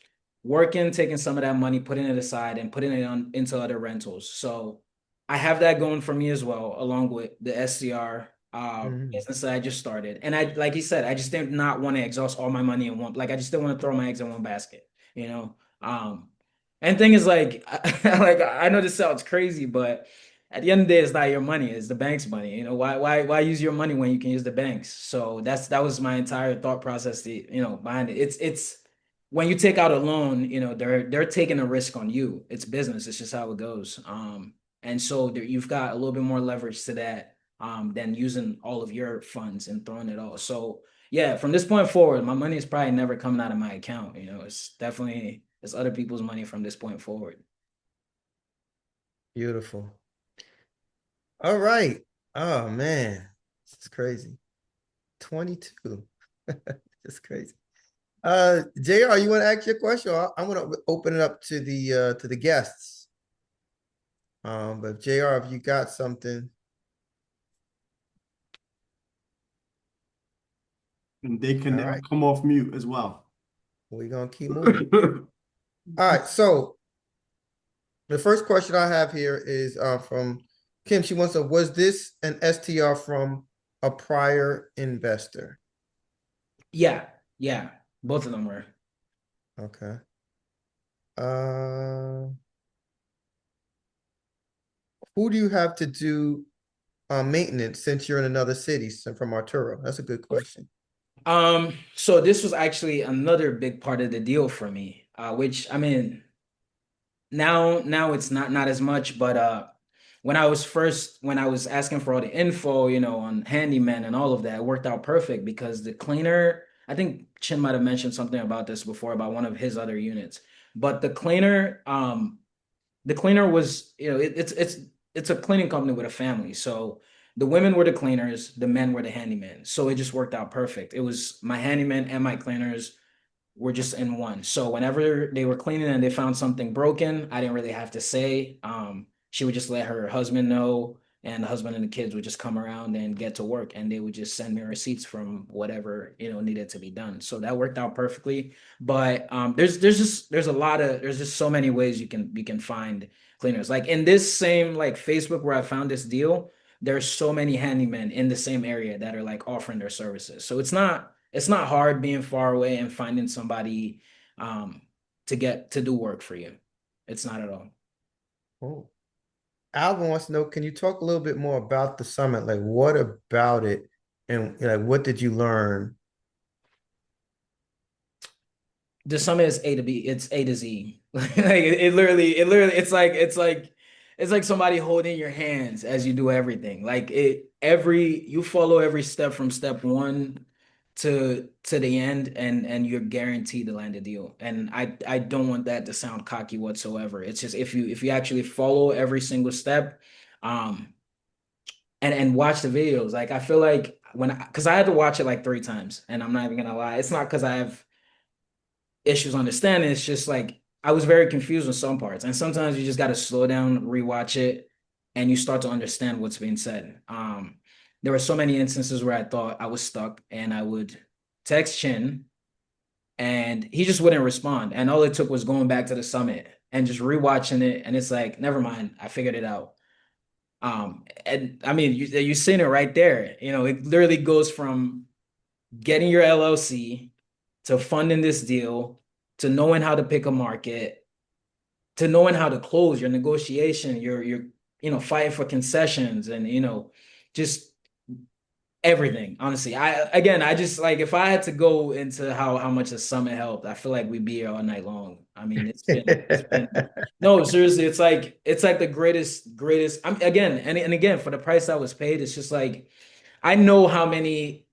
working, taking some of that money, putting it aside and putting it on into other rentals. So I have that going for me as well, along with the SCR Mhm. business that I just started. And I, like you said, I just did not want to exhaust all my money in one, like I just didn't want to throw my eggs in one basket, you know? And thing is like, like I know this sounds crazy, but at the end of the day, it's not your money, it's the bank's money. Why use your money when you can use the bank's? So that was my entire thought process, behind it. It's when you take out a loan, they're taking a risk on you. It's business. It's just how it goes. And so there, you've got a little bit more leverage to that than using all of your funds and throwing it all. So yeah, from this point forward, my money is probably never coming out of my account. It's other people's money from this point forward. Beautiful. All right. Oh man, this is crazy. 22. That's crazy. JR, you want to ask your question? I'm gonna open it up to the guests. But JR, if you got something, And they can all now right, come off mute as well. we're gonna keep moving. All right, so the first question I have here is from Kim. She wants to, was this an STR from a prior investor? Yeah, yeah, both of them were. Okay. Uh, who do you have to do maintenance since you're in another city? So from Arturo. That's a good question. So this was actually another big part of the deal for me, which I mean, now it's not as much, but when I was asking for all the info, on handyman and all of that, it worked out perfect because the cleaner, I think Chin might have mentioned something about this before about one of his other units, but the cleaner was, it's a cleaning company with a family. So the women were the cleaners, the men were the handyman. So it just worked out perfect. It was my handyman and my cleaners were just in one. So whenever they were cleaning and they found something broken, I didn't really have to say. She would just let her husband know, and the husband and the kids would just come around and get to work, and they would just send me receipts from whatever needed to be done. So that worked out perfectly. But there's just so many ways you can find cleaners. Like in this same like Facebook where I found this deal, there's so many handymen in the same area that are like offering their services. So it's not hard being far away and finding somebody um to do work for you. It's not at all. Oh. Alvin wants to know, can you talk a little bit more about the summit? Like what about it? And like what did you learn? The summit is A to B. It's A to Z. Like it literally, it's like somebody holding your hands as you do everything. Like you follow every step from step one to the end, and you're guaranteed to land a deal. And I don't want that to sound cocky whatsoever. It's just if you actually follow every single step, um, and watch the videos. Like I feel like because I had to watch it like 3 times, and I'm not even gonna lie, it's not because I have issues understanding. It's just like I was very confused with some parts, and sometimes you just got to slow down, rewatch it, and you start to understand what's being said. There were so many instances where I thought I was stuck, and I would text Chin, and he just wouldn't respond, and all it took was going back to the summit and just rewatching it, and it's like, never mind, I figured it out. And I mean, you seen it right there. It literally goes from getting your LLC to funding this deal to knowing how to pick a market to knowing how to close your negotiation, you're fighting for concessions and just everything. Honestly, I just like if I had to go into how much the summit helped, I feel like we'd be here all night long. I mean, it's been no, seriously, it's like the greatest. I'm again and again for the price I was paid. It's just like I know how many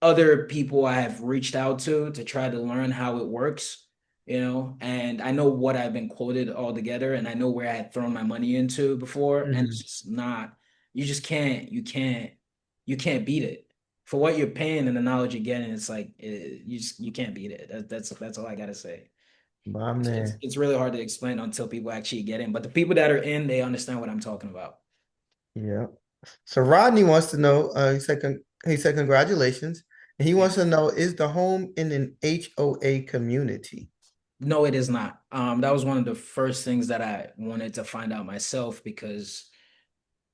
other people I have reached out to try to learn how it works, and I know what I've been quoted altogether, and I know where I had thrown my money into before, and it's Mhm. just not, you just you can't beat it for what you're paying and the knowledge you're getting. It's like you can't beat it. That's all I gotta say. My It's man. it's really hard to explain until people actually get in, but the people that are in, they understand what I'm talking about. Yeah. So Rodney wants to know, he said congratulations. And he wants to know, is the home in an HOA community? No, it is not. That was one of the first things that I wanted to find out myself because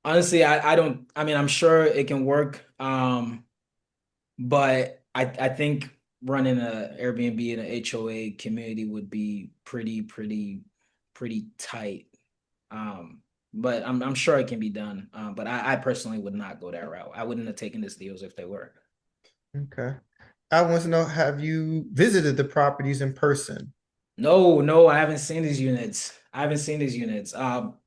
honestly, I don't, I mean, I'm sure it can work. But I think running a Airbnb in a HOA community would be pretty tight. But I'm sure it can be done. But I personally would not go that route. I wouldn't have taken this deals if they were. Okay. I want to know, have you visited the properties in person? No, no, I haven't seen these units. I haven't seen these units.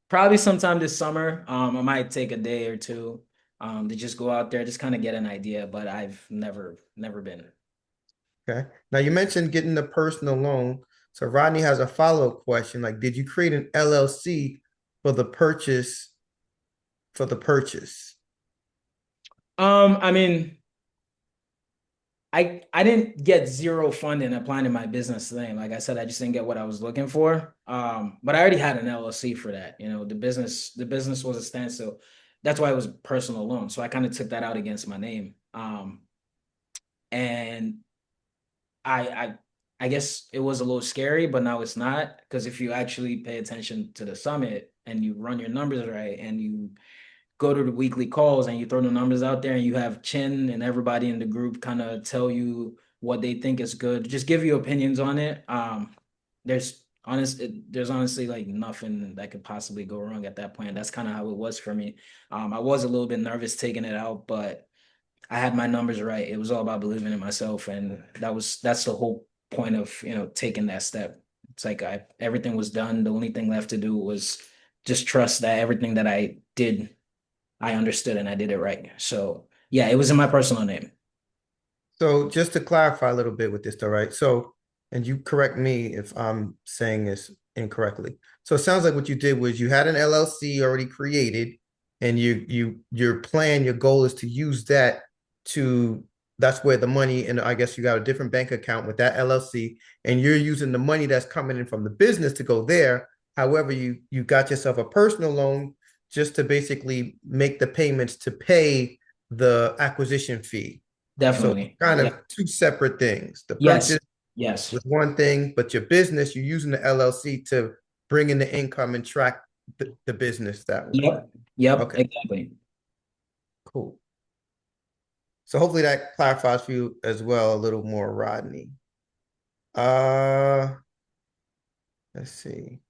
Probably sometime this summer. I might take a day or two, to just go out there, just kind of get an idea. But I've never been. Okay. Now you mentioned getting the personal loan. So Rodney has a follow-up question. Like, did you create an LLC for the purchase for the purchase? I mean, I didn't get zero funding applying to my business name. Like I said, I just didn't get what I was looking for. But I already had an LLC for that. The business was a standstill. That's why it was personal loan. So I kind of took that out against my name. And I I I guess it was a little scary, but now it's not because if you actually pay attention to the summit and you run your numbers right and you go to the weekly calls and you throw the numbers out there and you have Chin and everybody in the group kind of tell you what they think is good, just give you opinions on it. There's honestly like nothing that could possibly go wrong at that point. That's kind of how it was for me. I was a little bit nervous taking it out, but I had my numbers right. It was all about believing in myself, and that's the whole point of taking that step. It's like everything was done. The only thing left to do was just trust that everything that I did I understood and I did it right. So yeah, it was in my personal name. So just to clarify a little bit with this, though, right? So, and you correct me if I'm saying this incorrectly. So it sounds like what you did was you had an LLC already created, and your plan, your goal is to use that to that's where the money, and I guess you got a different bank account with that LLC, and you're using the money that's coming in from the business to go there. However, you got yourself a personal loan just to basically make the payments to pay the acquisition fee. So Definitely. kind Yeah. of two separate things. The Yes. purchase Yes. was one thing, but your business, you're using the LLC to bring in the income and track the business that way. Yep. Yep. Okay, Exactly. cool. So hopefully that clarifies for you as well a little more, Rodney. Uh, let's see.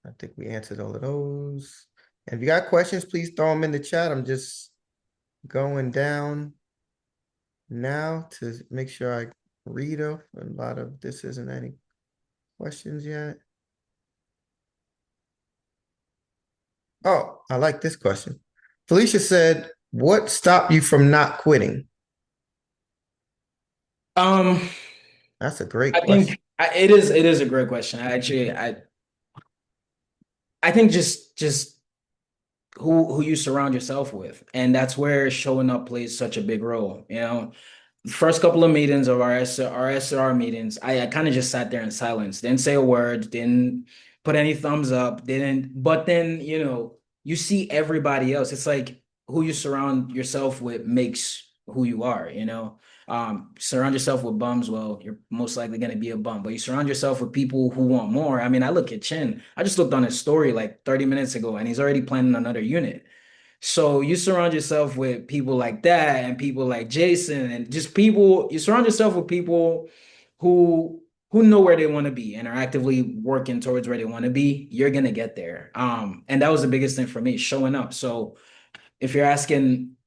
I think we answered all of those. And if you got questions, please throw them in the chat. I'm just going down now to make sure I read them. A lot of this isn't any questions yet. Oh, I like this question. Felicia said, "What stopped you from not quitting?" Um, That's a great I question. think it is a great question. I think just who you surround yourself with, and that's where showing up plays such a big role. First couple of meetings of our SR meetings, I kind of just sat there in silence, didn't say a word, didn't put any thumbs up, didn't. But then, you see everybody else. It's like who you surround yourself with makes who you are. Surround yourself with bums, well, you're most likely going to be a bum. But you surround yourself with people who want more. I mean, I look at Chin. I just looked on his story like 30 minutes ago, and he's already planning another unit. So you surround yourself with people like that and people like Jason and just people, you surround yourself with people who who know where they want to be and are actively working towards where they want to be, you're gonna get there. And that was the biggest thing for me, showing up. So if you're asking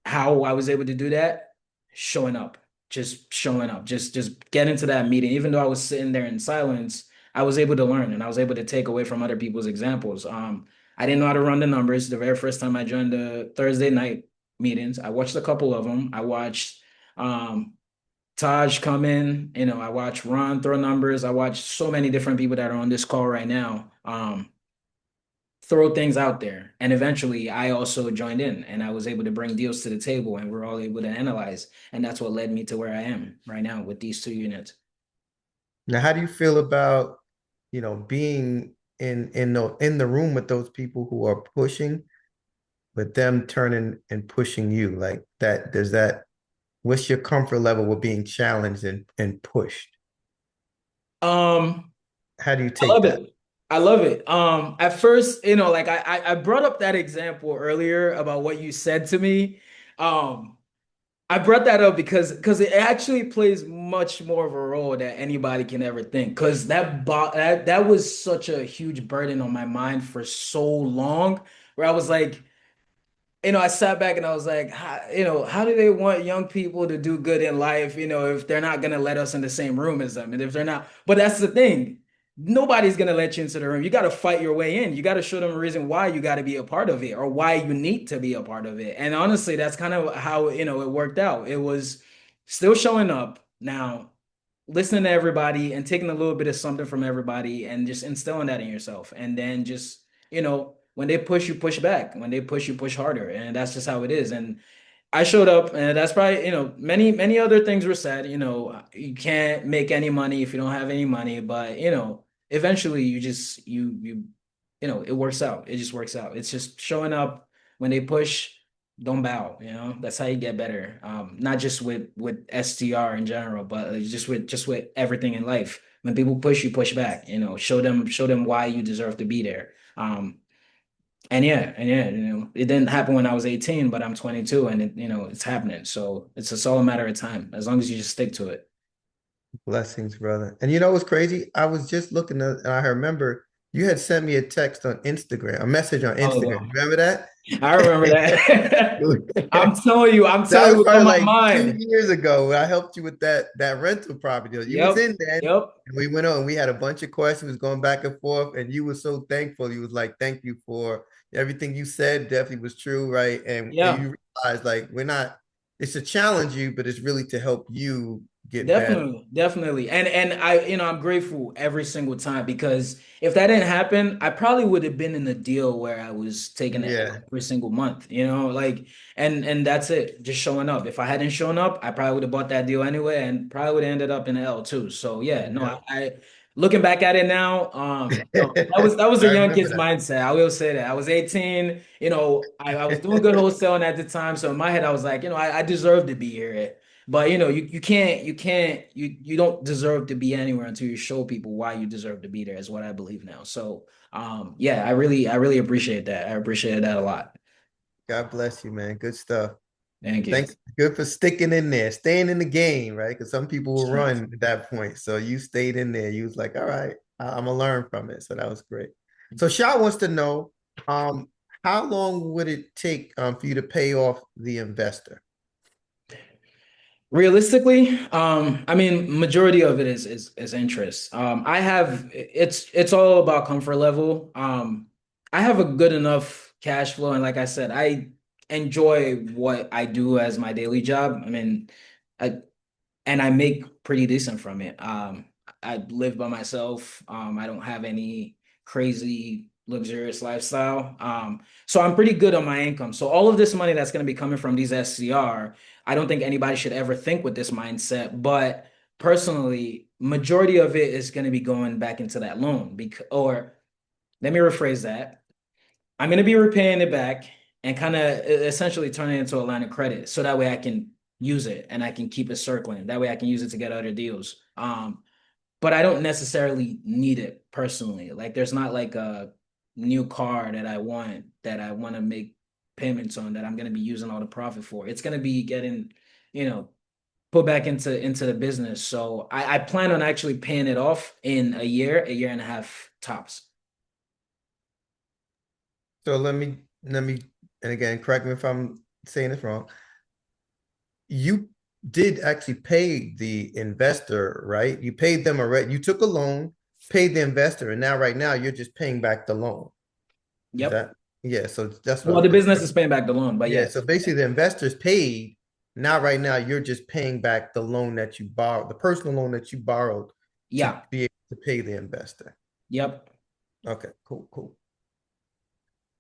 how I was able to do that, showing up, just showing up, just get into that meeting. Even though I was sitting there in silence, I was able to learn and I was able to take away from other people's examples. I didn't know how to run the numbers. The very first time I joined the Thursday night meetings, I watched a couple of them. I watched um, Taj come in. I watched Ron throw numbers. I watched so many different people that are on this call right now. Throw things out there. And eventually I also joined in and I was able to bring deals to the table and we're all able to analyze. And that's what led me to where I am right now with these 2 units. Now, how do you feel about, being in the room with those people who are pushing, but them turning and pushing you like that? What's your comfort level with being challenged and pushed? Um, How do you I take love that? it. I love it. At first, like I brought up that example earlier about what you said to me. Um, I brought that up because it actually plays much more of a role than anybody can ever think. Because that was such a huge burden on my mind for so long, where I was like, I sat back and I was like, how do they want young people to do good in life, if they're not gonna let us in the same room as them, and if they're not, but that's the thing. Nobody's gonna let you into the room. You got to fight your way in. You got to show them a reason why you got to be a part of it or why you need to be a part of it. And honestly, that's kind of how, it worked out. It was still showing up now, listening to everybody and taking a little bit of something from everybody and just instilling that in yourself. And then just, when they push you, push back. When they push you, push harder. And that's just how it is. And I showed up, and that's probably, many, many other things were said. You can't make any money if you don't have any money, but eventually you just it works out. It just works out. It's just showing up when they push, don't bow. That's how you get better. Not just with STR in general, but just with everything in life. When people push you, push back. Show them why you deserve to be there. And yeah, it didn't happen when I was 18, but I'm 22 and it's happening. So it's just all a matter of time, as long as you just stick to it. Blessings, brother. And you know what's crazy? I was just looking at, and I remember you had sent me a text on Instagram, a message on Oh, Instagram. Remember that? I remember that. I'm That telling you, was what's probably on my like two mind. years ago when I helped you with that rental property. You was Yep. in there, Yep. and we went on. And we had a bunch of questions going back and forth, and you were so thankful. You was like, "Thank you for everything you said. Definitely was true, right?" And Yeah. you realize like we're not. It's to challenge you, but it's really to help you get better. Definitely, definitely. And I'm grateful every single time because if that didn't happen, I probably would have been in a deal where I was taking an Yeah, L every single month, like and that's it, just showing up. If I hadn't shown up, I probably would have bought that deal anyway and probably would have ended up in an L too. So yeah, no, yeah. I looking back at it now, that was a I young remember kid's that. mindset. I will say that. I was 18, I was doing good wholesaling at the time. So in my head, I was like, I deserve to be here. But you don't deserve to be anywhere until you show people why you deserve to be there, is what I believe now. So yeah, I really appreciate that. I appreciate that a lot. God bless you, man. Good stuff. Thank you. Thanks. Good for sticking in there, staying in the game, right? Because some people will run at that point. So you stayed in there. You was like, all right, I'm gonna learn from it. So that was great. So Shah wants to know, um, how long would it take for you to pay off the investor? Realistically, I mean, majority of it is interest. I have it's all about comfort level. I have a good enough cash flow, and like I said, I enjoy what I do as my daily job. I mean, I and I make pretty decent from it. I live by myself. I don't have any crazy luxurious lifestyle. So I'm pretty good on my income. So all of this money that's going to be coming from these SCR, I don't think anybody should ever think with this mindset. But personally, majority of it is going to be going back into that loan. Or let me rephrase that. I'm going to be repaying it back and kind of essentially turn it into a line of credit so that way I can use it and I can keep it circling. That way I can use it to get other deals. But I don't necessarily need it personally. Like there's not like a new car that I want to make payments on that I'm going to be using all the profit for. It's going to be getting, you know, put back into the business. So I plan on actually paying it off in a year and a half tops. So let me, and again, correct me if I'm saying this wrong. You did actually pay the investor, right? You paid them already. You took a loan, paid the investor, and now right now you're just paying back the loan. Is Yep. that? Yeah, so that's Well, what the business is paying back the loan, but yeah, so yes. basically the investors paid. Now, right now, you're just paying back the loan that you borrowed, the personal loan that you borrowed to Yeah. be able to pay the investor. Yep. Okay, cool, cool.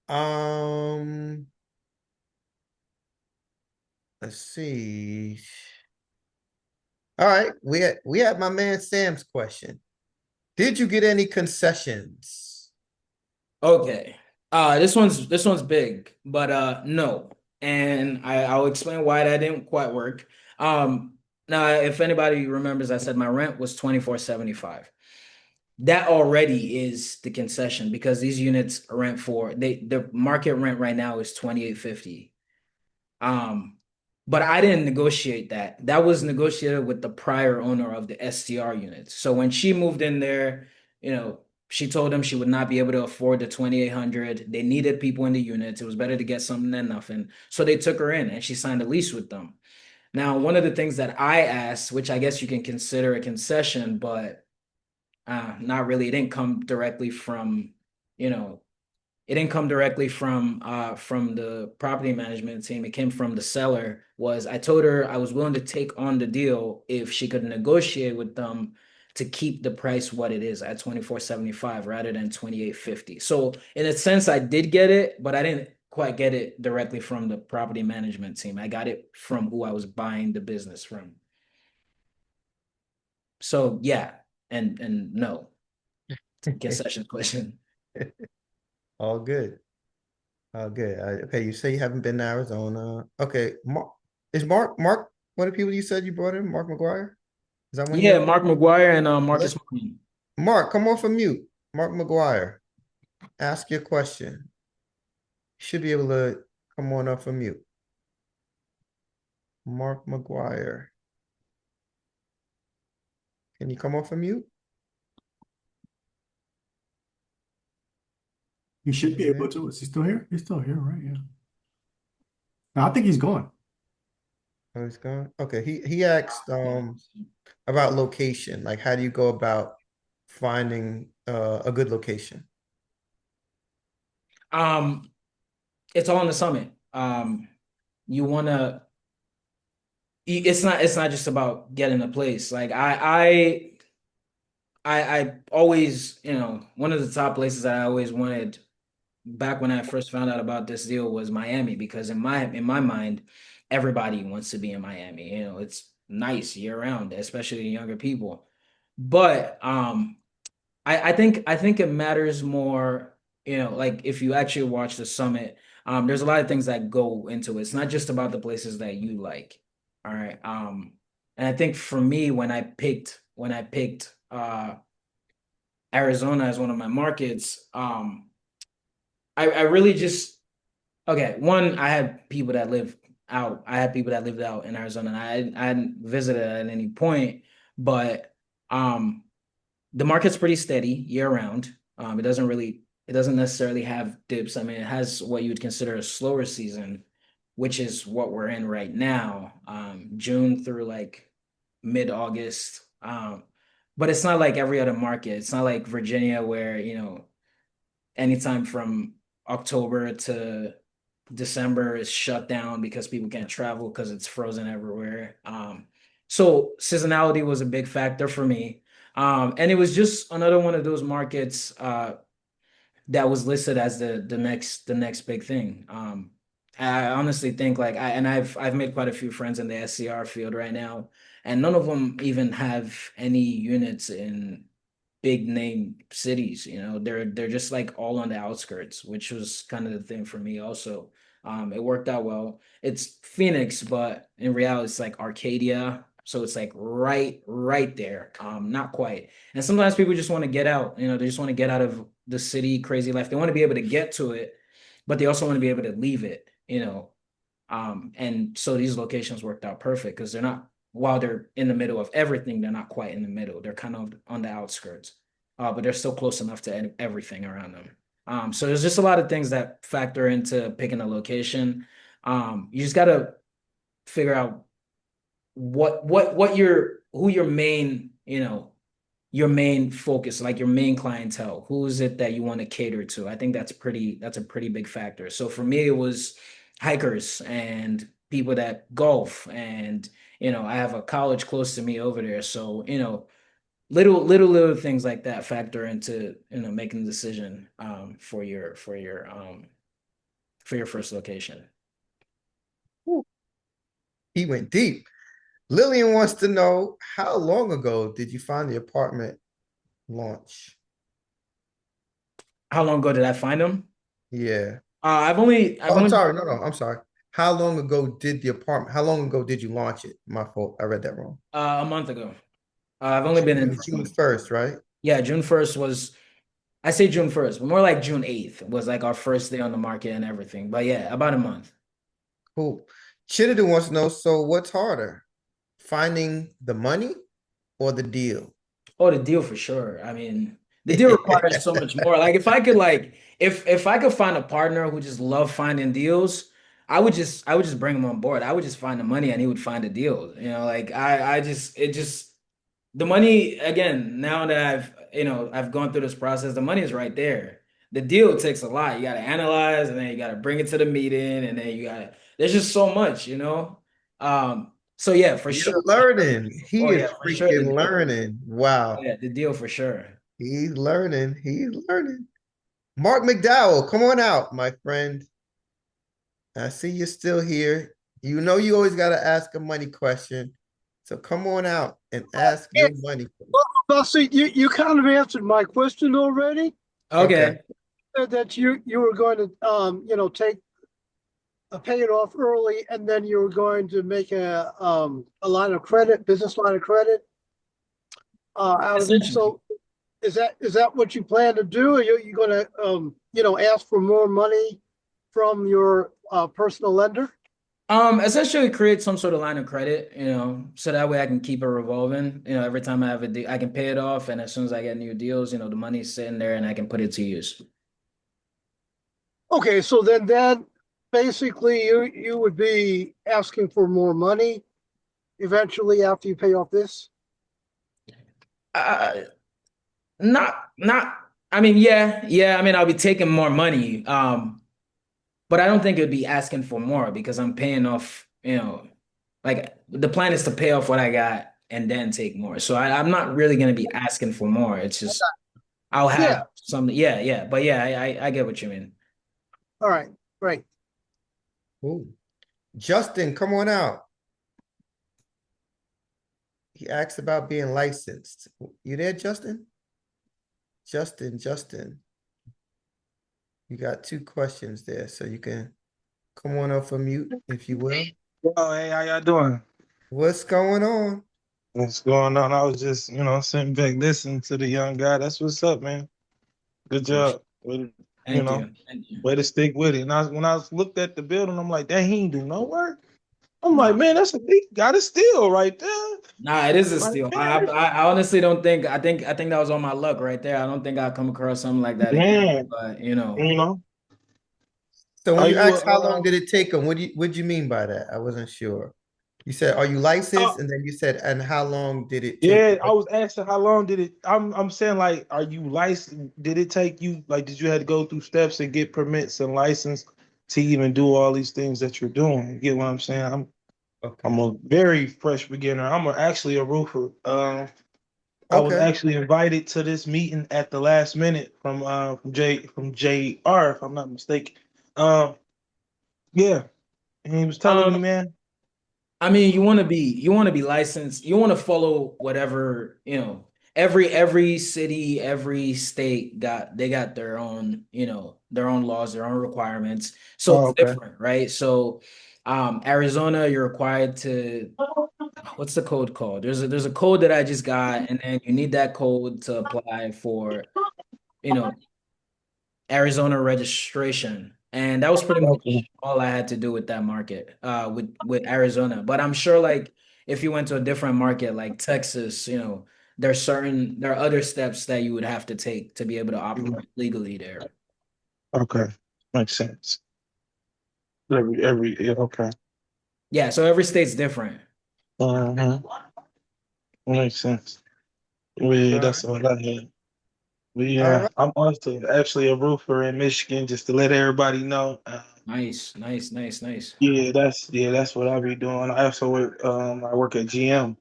Um, let's see. All right, we had my man Sam's question. Did you get any concessions? Okay. This one's big, but no. And I'll explain why that didn't quite work. Now if anybody remembers, I said my rent was 24.75. That already is the concession because these units rent for the market rent right now is 28.50. Um, but I didn't negotiate that. That was negotiated with the prior owner of the STR units. So when she moved in there, she told them she would not be able to afford the 2,800. They needed people in the units. It was better to get something than nothing. So they took her in and she signed a lease with them. Now, one of the things that I asked, which I guess you can consider a concession, but not really, it didn't come directly from, you know, it didn't come directly from the property management team. It came from the seller. Was I told her I was willing to take on the deal if she could negotiate with them to keep the price what it is at 24.75 rather than 28.50. So in a sense, I did get it, but I didn't quite get it directly from the property management team. I got it from who I was buying the business from. So yeah, and no concession question. All good. All good. Okay, you say you haven't been to Arizona. Okay, Mark one of the people you said you brought in? Mark McGuire? Is that one of Yeah, your Mark McGuire and let Marcus Martin. Mark, come off of mute. Mark McGuire, ask your question. You should be able to come on off of mute. Mark McGuire. Can you come off of mute? He should be able Yeah. to. Is he still here? He's still here, right? Yeah. No, I think he's gone. Oh, he's gone. Okay. He asked about location. Like how do you go about finding a good location? Um, it's all in the summit. You wanna it's not just about getting a place. Like I always, one of the top places that I always wanted back when I first found out about this deal was Miami because in my mind, everybody wants to be in Miami. It's nice year round, especially younger people. But I think it matters more, like if you actually watch the summit, there's a lot of things that go into it. It's not just about the places that you like. All right. And I think for me, when I picked Arizona as one of my markets, I really just okay, one, I had people that live out. I had people that lived out in Arizona and I hadn't visited at any point, but um the market's pretty steady year round. It doesn't necessarily have dips. I mean, it has what you would consider a slower season, which is what we're in right now, June through like mid-August. But it's not like every other market. It's not like Virginia where, anytime from October to December is shut down because people can't travel because it's frozen everywhere. So seasonality was a big factor for me. And it was just another one of those markets that was listed as the next big thing. I honestly think like I've made quite a few friends in the SCR field right now, and none of them even have any units in big name cities. They're just like all on the outskirts, which was kind of the thing for me also. It worked out well. It's Phoenix, but in reality, it's like Arcadia. So it's like right there. Not quite. And sometimes people just want to get out. They just want to get out of the city, crazy life. They want to be able to get to it, but they also want to be able to leave it. And so these locations worked out perfect because they're not, while they're in the middle of everything, they're not quite in the middle. They're kind of on the outskirts, but they're still close enough to everything around them. So there's just a lot of things that factor into picking a location. You just got to figure out what your who your main your main focus, like your main clientele? Who is it that you want to cater to? I think that's a pretty big factor. So for me, it was hikers and people that golf, and I have a college close to me over there. So, little things like that factor into, making the decision for your first location. Whew, he went deep. Lillian wants to know, how long ago did you find the apartment launch? How long ago did I find them? Yeah. I've Oh, I'm only sorry. No, I'm sorry. How long ago did the apartment, how long ago did you launch it? My fault. I read that wrong. a month ago. I've only been in for a June month. 1st, right? Yeah, June 1st was, I say June 1st, but more like June 8th was like our first day on the market and everything. But yeah, about a month. Cool. Chittenden wants to know, so what's harder? Finding the money or the deal? Oh, the deal for sure. I mean, the deal requires so much more. Like if I could find a partner who just loved finding deals, I would just bring him on board. I would just find the money and he would find the deal. Like I just it just the money again, now that I've gone through this process, the money is right there. The deal takes a lot. You got to analyze, and then you got to bring it to the meeting, and then there's just so much. So yeah, for He's sure. learning. He Oh is yeah, for sure the freaking deal. learning. Oh, Wow. yeah, the deal for sure. He's learning. He's learning. Mark McDowell, come on out, my friend. I see you're still here. You know you always got to ask a money question. So come on out and ask Yeah, your money question. well, see, you kind of answered my question already. Okay. Okay. Said that you were going to take pay it off early, and then you were going to make a line of credit, business line of credit out of it. Essentially. So is that what you plan to do? Are you going to ask for more money from your personal lender? Essentially create some sort of line of credit, so that way I can keep it revolving. Every time I have a deal, I can pay it off, and as soon as I get new deals, the money's sitting there and I can put it to use. Okay, so then basically you would be asking for more money eventually after you pay off this. Uh, not. I mean, yeah, yeah. I mean, I'll be taking more money. But I don't think it'd be asking for more because I'm paying off. Like the plan is to pay off what I got and then take more. So I'm not really gonna be asking for more. It's just I'll Yeah. have some. Yeah, yeah. But yeah, I get what you mean. All right. Great. Ooh. Justin, come on out. He asked about being licensed. You there, Justin? Justin. You got two questions there, so you can come on off of mute if you will. Oh, hey, how y'all doing? What's going on? What's going on? I was just, sitting back listening to the young guy. That's what's up, man. Good Appreciate job. Way you Thank know, you. Thank you. way to stick with it. And when I looked at the building, I'm like, that he ain't do no work. I'm like, Nah, man, that's a big got a steal right there. nah, it is a Like, steal. man, I honestly don't think. I think that was on my luck right there. I don't think I'll come across something like that again. man, But you know, So when are you you asked how long did it take them, what do you mean by that? I wasn't sure. You said, are you licensed? And then you said, and how long did it take yeah, you? I was asking how long did it I'm saying like, are you licensed? Did it take you like did you have to go through steps and get permits and license to even do all these things that you're doing? You get what I'm saying? I'm Okay. a very fresh beginner. Actually a roofer. I was Okay. actually invited to this meeting at the last minute from JR, if I'm not mistaken. Um, yeah, and he was telling me, um, man. I mean, you want to be licensed. You want to follow whatever, every city, every state got their own laws, their own requirements. So Oh, it's okay. different, right? So Arizona, you're required to, what's the code called? There's a code that I just got, and then you need that code to apply for, you know, Arizona registration. And that was pretty Okay. much all I had to do with that market, with Arizona. But I'm sure like if you went to a different market like Texas, there are other steps that you would have to take to be able to operate legally there. Okay. Makes sense. Yeah, okay. Yeah, so every state's different. Uh-huh. Makes sense. Yeah, All that's right. all I had. But All yeah, right. I'm also actually a roofer in Michigan, just to let everybody know. Nice, nice, nice, nice. Yeah, that's what I be doing. I also work at GM.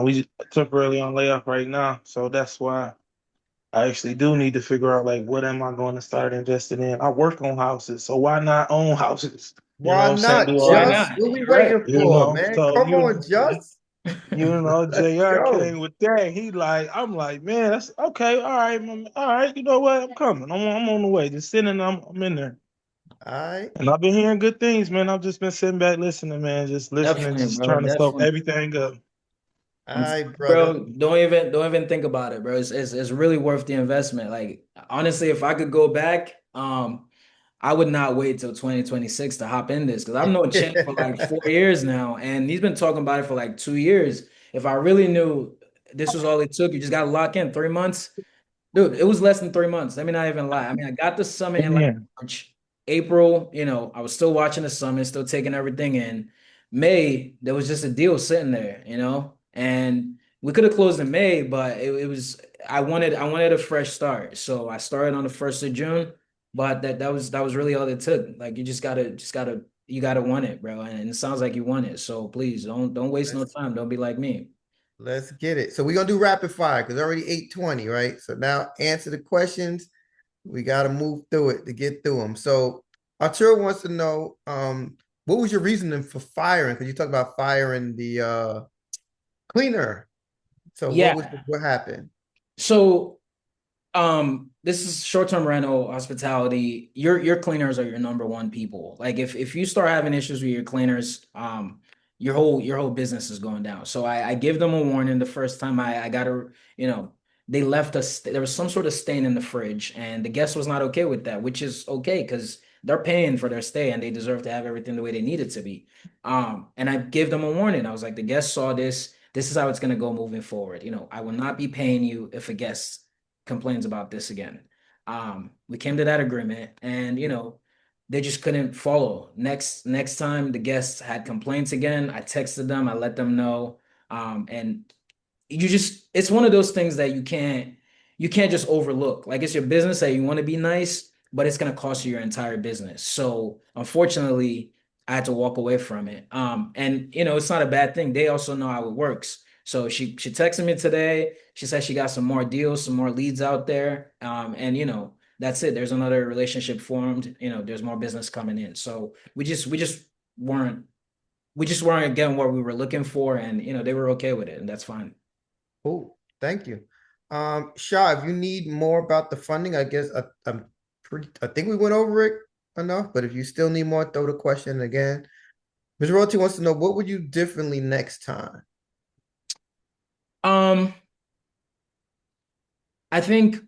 We temporarily on layoff right now, so that's why I actually do need to figure out like what am I going to start investing in. I work on houses, so why not own houses? You know Why what I'm saying? not, Do all Why that. Just? not? What we You're right. waiting You for, know, man? so Come on, Just. Let's JR go. came with that. He like, I'm like, man, that's okay. All right, all right. You know what? I'm coming. I'm on the way. Just sitting. I'm in there. All right. And I've been hearing good things, man. I've just been sitting back listening, man. Just listening, Definitely, just bro. trying to soak Definitely. everything up. All I'm right, brother. bro, don't even think about it, bro. It's really worth the investment. Like honestly, if I could go back, I would not wait till 2026 to hop in this because I've known Chin for like 4 years now, and he's been talking about it for like 2 years. If I really knew this was all it took, you just got to lock in 3 months. Dude, it was less than 3 months. Let me not even lie. I mean, I got the summit in like Yeah. March, April, I was still watching the summit, still taking everything in. May, there was just a deal sitting there, and we could have closed in May, but it was I wanted a fresh start. So I started on the 1st of June, but that was really all it took. Like you you gotta want it, bro. And it sounds like you want it. So please don't waste no let's time. Don't be like me. let's get it. So we're gonna do rapid fire because already 8:20, right? So now answer the questions. We got to move through it to get through them. So Arturo wants to know, what was your reasoning for firing? Because you talked about firing the cleaner. So Yeah. what happened? So this is short-term rental hospitality. Your cleaners are your number one people. Like if you start having issues with your cleaners, your whole business is going down. So I give them a warning the first time I got to, they left us, there was some sort of stain in the fridge, and the guest was not okay with that, which is okay because they're paying for their stay and they deserve to have everything the way they need it to be. And I gave them a warning. I was like, the guest saw this. This is how it's gonna go moving forward. I will not be paying you if a guest complains about this again. We came to that agreement, and they just couldn't follow. Next time the guests had complaints again, I texted them, I let them know, and it's one of those things that you can't just overlook. Like it's your business that you want to be nice, but it's going to cost you your entire business. So unfortunately, I had to walk away from it. And it's not a bad thing. They also know how it works. So she texted me today. She said she got some more deals, some more leads out there. And that's it. There's another relationship formed. There's more business coming in. So weren't we just weren't getting what we were looking for, and they were okay with it, and that's fine. Oh, thank you. Shah, if you need more about the funding, I guess I think we went over it enough, but if you still need more, throw the question again. Ms. Royalty wants to know what would you differently next time? Um, I think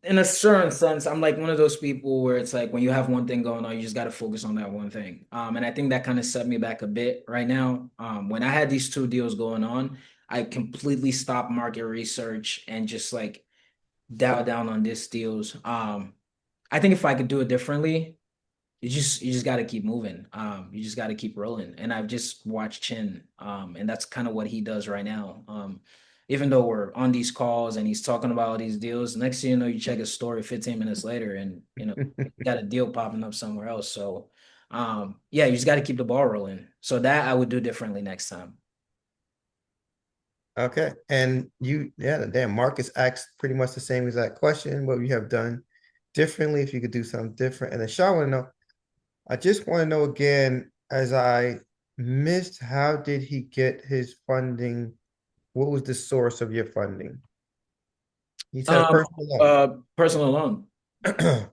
in a certain sense, I'm like one of those people where it's like when you have one thing going on, you just got to focus on that one thing. And I think that kind of set me back a bit right now. When I had these two deals going on, I completely stopped market research and just like dial down on these deals. I think if I could do it differently, you just got to keep moving. You just got to keep rolling. And I've just watched Chin, and that's kind of what he does right now. Even though we're on these calls and he's talking about all these deals, next thing you know, you check his story 15 minutes later, and got a deal popping up somewhere else. So, yeah, you just got to keep the ball rolling. So that I would do differently next time. Okay. And yeah, damn, Marcus asked pretty much the same exact question. What you have done differently, if you could do something different. And then Shah want to know, I just want to know again, as I missed, how did he get his funding? What was the source of your funding? He said a Um, personal Personal loan, loan.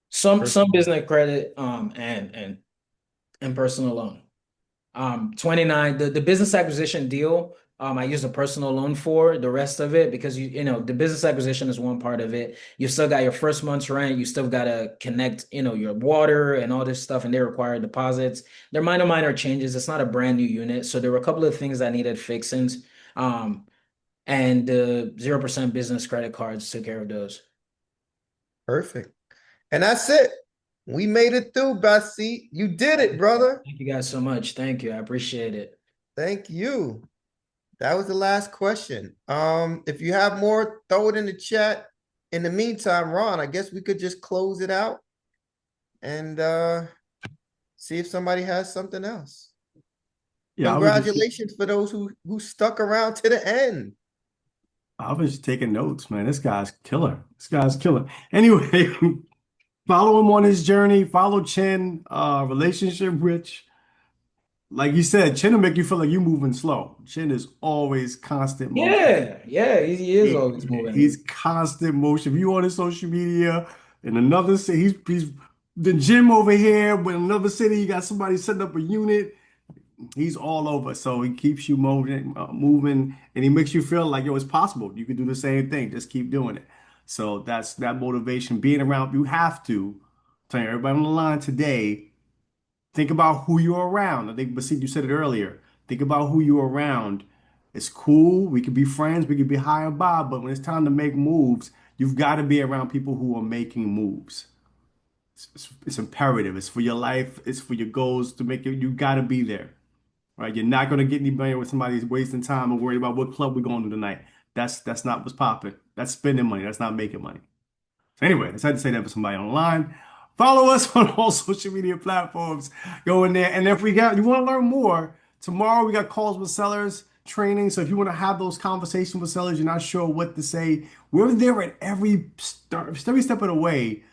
some Personal. business credit, and personal loan. 29, the business acquisition deal, I used a personal loan for the rest of it because the business acquisition is one part of it. You still got your first month's rent, you still got to connect, your water and all this stuff, and they require deposits. They're minor changes. It's not a brand new unit. So there were a couple of things that needed fixings. And the 0% business credit cards took care of those. Perfect. And that's it. We made it through, Basi. You did it, brother. Thank you guys so much. Thank you. I appreciate it. Thank you. That was the last question. If you have more, throw it in the chat. In the meantime, Ron, I guess we could just close it out and see if somebody has something else. Yeah, Congratulations for those who stuck around to the end. I was just taking notes, man. This guy's killer. This guy's killer. Anyway, follow him on his journey. Follow Chin, relationship rich. Like you said, Chin will make you feel like you're moving slow. Chin is always constant motion. Yeah, he is always He's moving. constant motion. If you on his social media in another city, he's the gym over here. With another city, you got somebody setting up a unit. He's all over. So he keeps you moving, and he makes you feel like, yo, it's possible. You can do the same thing. Just keep doing it. So that's that motivation. Being around, you have to. Tell everybody on the line today. Think about who you're around. I think, Basit, you said it earlier. Think about who you're around. It's cool. We could be friends. We could be high and by, but when it's time to make moves, you've got to be around people who are making moves. It's imperative. It's for your life. It's for your goals to make it. You got to be there, right? You're not going to get anybody with somebody who's wasting time and worried about what club we're going to tonight. That's not what's popping. That's spending money. That's not making money. So anyway, I decided to say that for somebody online. Follow us on all social media platforms. Go in there. And if you want to learn more, tomorrow we got calls with sellers training. So if you want to have those conversations with sellers, you're not sure what to say, we're there at every step of the way.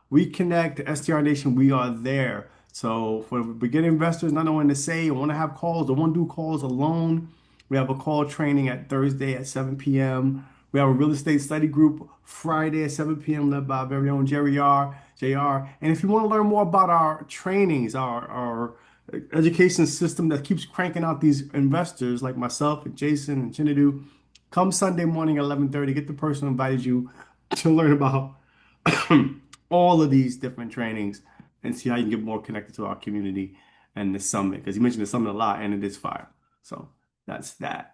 We connect STR Nation. We are there. So for beginning investors not knowing to say, want to have calls, or want to do calls alone, we have a call training at Thursday at 7 p.m. We have a real estate study group Friday at 7 p.m. led by our very own Jerry R. JR. And if you want to learn more about our trainings, our education system that keeps cranking out these investors like myself and Jason and Chinadu, come Sunday morning at 11:30. Get the person who invited you to learn about all of these different trainings and see how you can get more connected to our community and the summit. Because you mentioned the summit a lot and it is fire. So that's that.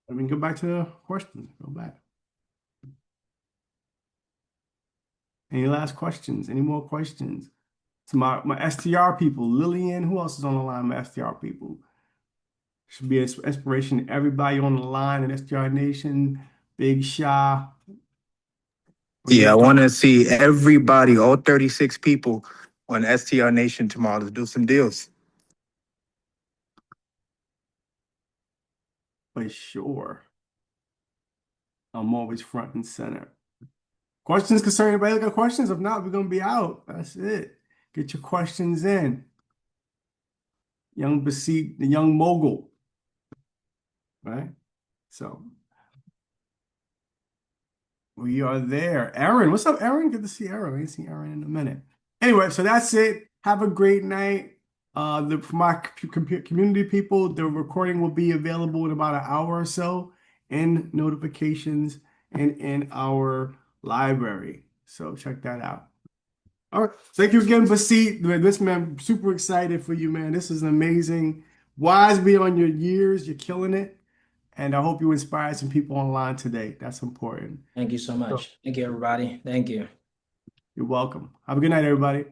I mean, go back to the questions. Go back. Any last questions? Any more questions? To my STR people, Lillian, who else is on the line? My STR people. Should be an inspiration to everybody on the line in STR Nation. Big Shy. Yeah, I want to see everybody, all 36 people on STR Nation tomorrow to do some deals. For sure. I'm always front and center. Questions concerning anybody got questions? If not, we're gonna be out. That's it. Get your questions in. Young Basit, the young mogul. Right? So we are there. Aaron, what's up, Aaron? Good to see Aaron. I ain't seen Aaron in a minute. Anyway, so that's it. Have a great night. For my community people, the recording will be available in about an hour or so in notifications and in our library. So check that out. All right. Thank you again, Basit. This man, I'm super excited for you, man. This is amazing. Wise beyond your years. You're killing it. And I hope you inspire some people online today. That's important. Thank you so much. Thank you, everybody. Thank you. You're welcome. Have a good night, everybody.